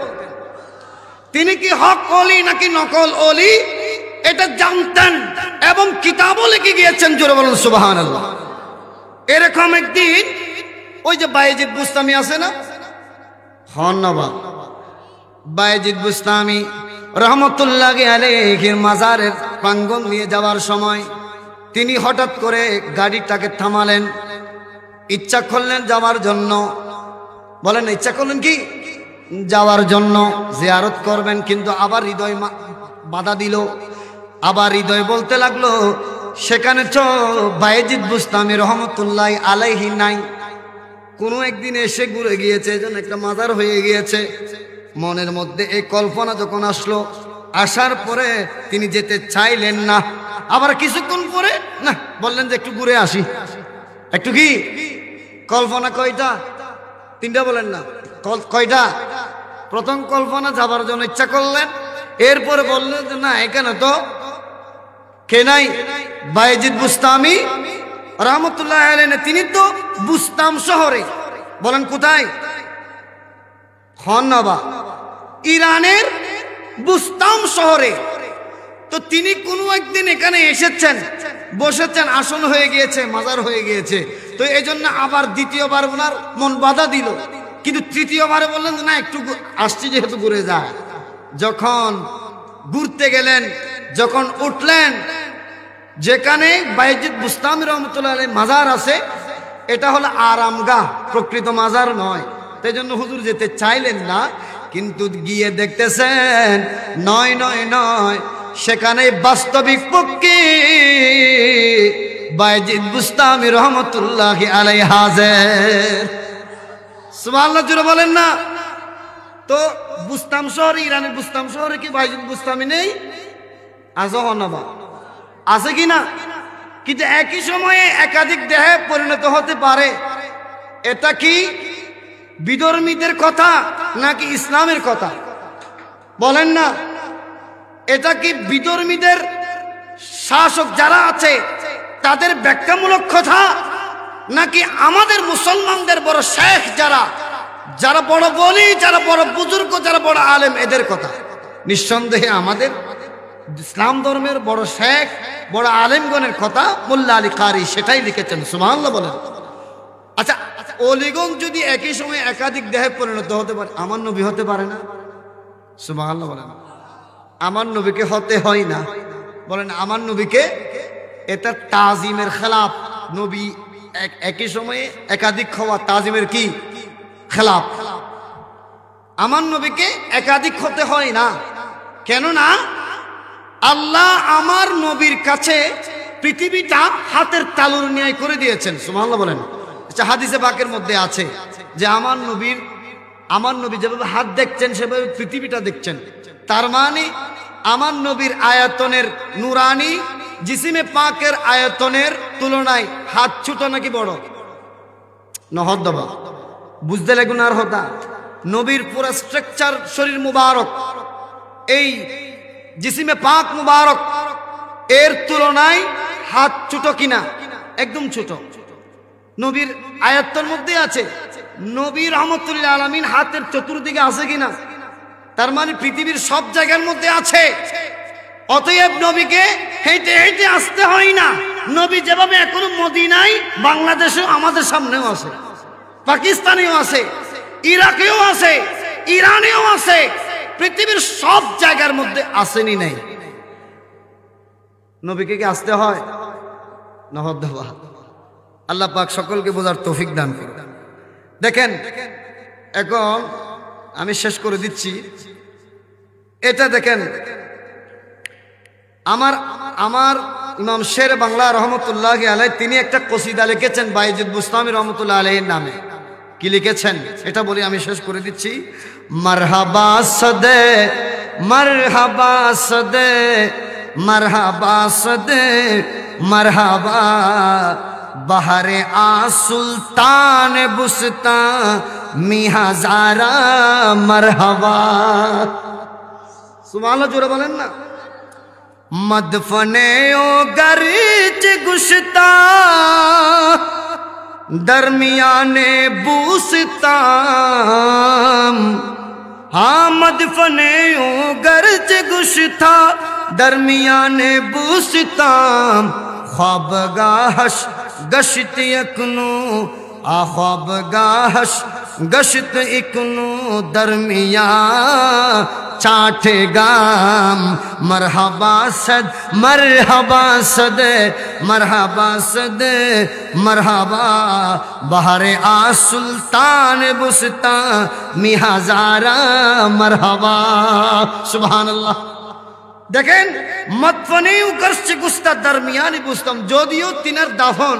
তিনি কি হক ওলি নাকি নকল ওলি এটা জানতেন এবং কিতাবও লিখে গিয়েছেন জোরে বলুন সুবহানাল্লাহ এরকম একদিন ওই যে বায়েজিদ বুস্তামি আছে না হন্নবা বায়েজিদ বুস্তামি রহমতুল্লাহ আলাইহির মাজারের প্রাঙ্গণ নিয়ে যাওয়ার সময় তিনি হঠাৎ করে গাড়িটাকে থামালেন ইচ্ছা করলেন যাওয়ার জন্য বলেন ইচ্ছা করলেন কি যাওয়ার জন্য জিয়ারত করবেন কিন্তু আবার হৃদয় বাধা দিল আবার হৃদয় বলতে লাগলো সেখানে তো বায়েজিদ বুস্তামি রহমতুল্লাহ আলাইহি নাই কোনো একদিন এসে ঘুরে গিয়েছে এজন্য একটা মাজার হয়ে গিয়েছে মনের মধ্যে এই কল্পনা যখন আসলো আসার পরে তিনি যেতে চাইলেন না আবার কিছুক্ষণ পরে না বললেন যে একটু ঘুরে আসি একটু কি কল্পনা কয়টা তিনটা বলেন না কয়টা প্রথম কল্পনা যাবার জন্য ইচ্ছা করলেন এরপরে বললেন যে না এখানে তো কে নাই বায়েজিদ বুস্তামি রহমতুল্লাহ আলাইহি তিনি তো বুস্তাম শহরে বলেন কোথায় খন্নাবা ইরানের বুস্তাম শহরে তো তিনি কোনো একদিন এখানে এসেছেন বসেছেন আসন হয়ে গিয়েছে মাজার হয়ে গিয়েছে তো এই জন্য আবার দ্বিতীয়বার ওনার মন বাধা দিল কিন্তু তৃতীয়বারে বললেন না একটু আসছি যেহেতু ঘুরে যায় যখন ঘুরতে গেলেন যখন উঠলেন যেখানে বায়েজিদ বুস্তামি রহমতুল্লাহ আলাইহি মাজার আছে এটা হলো আরামগাহ প্রকৃত মাজার নয় তাই জন্য হুজুর যেতে চাইলেন না কিন্তু গিয়ে দেখতেছেন নয় নয় নয় সেখানে বাস্তবিক পক্ষে বায়েজিদ বুস্তামি রহমতুল্লাহ আলাইহি হাজির সুবহানাল্লাহ জোরে বলেন না তো বুস্তাম শহরে ইরানের বুস্তাম শহরে কি বায়েজিদ বুস্তামি নেই আজও হনবা আছে কি না কিন্তু একই সময়ে একাধিক দেহে পরিণত হতে পারে এটা কি বিধর্মীদের কথা নাকি ইসলামের কথা বলেন না এটা কি বিধর্মীদের শাসক যারা আছে তাদের ব্যাখ্যামূলক কথা নাকি আমাদের মুসলমানদের বড় শেখ যারা যারা বড় বলি যারা বড় বুজুর্গ যারা বড় আলেম এদের কথা নিঃসন্দেহে আমাদের ইসলাম ধর্মের বড় শেখ বড় আলেমগণের কথা মোল্লা আলী কারি সেটাই লিখেছেন সুবহানাল্লাহ বলেন আচ্ছা ওলিগণ যদি একই সময় একাধিক দেহে পরিণত হতে পারে আমার নবী হতে পারে না সুবহানাল্লাহ বলেন আমার নবীকে হতে হয় না বলেন আমার নবীকে এটা তাজিমের খেলাফ নবী একই সময়ে একাধিক হওয়া তাজিমের কি খেলাফ আমার নবীকে একাধিক হতে হয় না কেননা আল্লাহ আমার নবীর কাছে পৃথিবীটা হাতের তালুর ন্যায় করে দিয়েছেন সুবহানাল্লাহ বলেন আচ্ছা হাদিসে পাকের মধ্যে আছে যে আমার নবীর আমার নবী যেভাবে হাত দেখছেন সেভাবে পৃথিবীটা দেখছেন। তার মানে আমার নবীর আয়তনের নুরানি জিসিমে পাকের আয়তনের তুলনায় হাত ছোট নাকি বড়? নহদ্দবা বুঝতে লাগুন আর হতা। নবীর পুরা স্ট্রাকচার শরীর মুবারক এই জিসিমে পাক মুবারক এর তুলনায় হাত ছোট কিনা? একদম ছোট। নবীর আয়াতের মধ্যে আছে নবী রহমতুল্লাহ আলামিন হাতের চতুর্দিকে আছে কিনা? তার মানে পৃথিবীর সব জায়গার মধ্যে আছে। অতএব নবীকে হেঁটে হেঁটে আসতে হয় না। নবী যেভাবে এখনো মদিনায়, বাংলাদেশেও আমাদের সামনেও আছে, পাকিস্তানেও আছে, ইরাকেও আছে, ইরানেও আছে, পৃথিবীর সব জায়গার মধ্যে আসেনি নাই। নবীকে কি আসতে হয়? নহদ্দবা। আল্লাহ পাক সকলকে বোঝার তৌফিক দান করুন। দেখেন এখন আমি শেষ করে দিচ্ছি। এটা দেখেন আমার ইমাম শের বাংলা রহমতুল্লাহ আলাইহি তিনি একটা কসিদা লিখেছেন বাইজিদ বুস্তামি রহমতুল্লাহ আলাইহির নামে। কি লিখেছেন এটা বলি, আমি শেষ করে দিচ্ছি। মারহাবা সদে মারহাবা সদে মারহাবা সদে মারহাবা বাহারে আ সুলতান বুস্তান মি হাজারা মারহাবা। সুবহানাল্লাহ, জোরে বলেন না। মদফনে ও গরজ গুশতা দরমিয়ানে বুস্তান। हाँ मदफने ओ गरज गुश्ता दरमियाने बुस्तान ख्वाबगाहश गश्त यकनो आ ख्वाबगाहश गश्त इकनो दरमिया चाटे गाम। मरहबा सद मरहबा सदे मरहबा सदे मरहबा बहरे आ सुल्तान बुस्ता मी हाजारा मरहबा। सुबहानाल्लाह। দেখেন মদফনে ও গরজ গুস্তা দরমিয়ানে বুস্তান, যদিও তিনার দাফন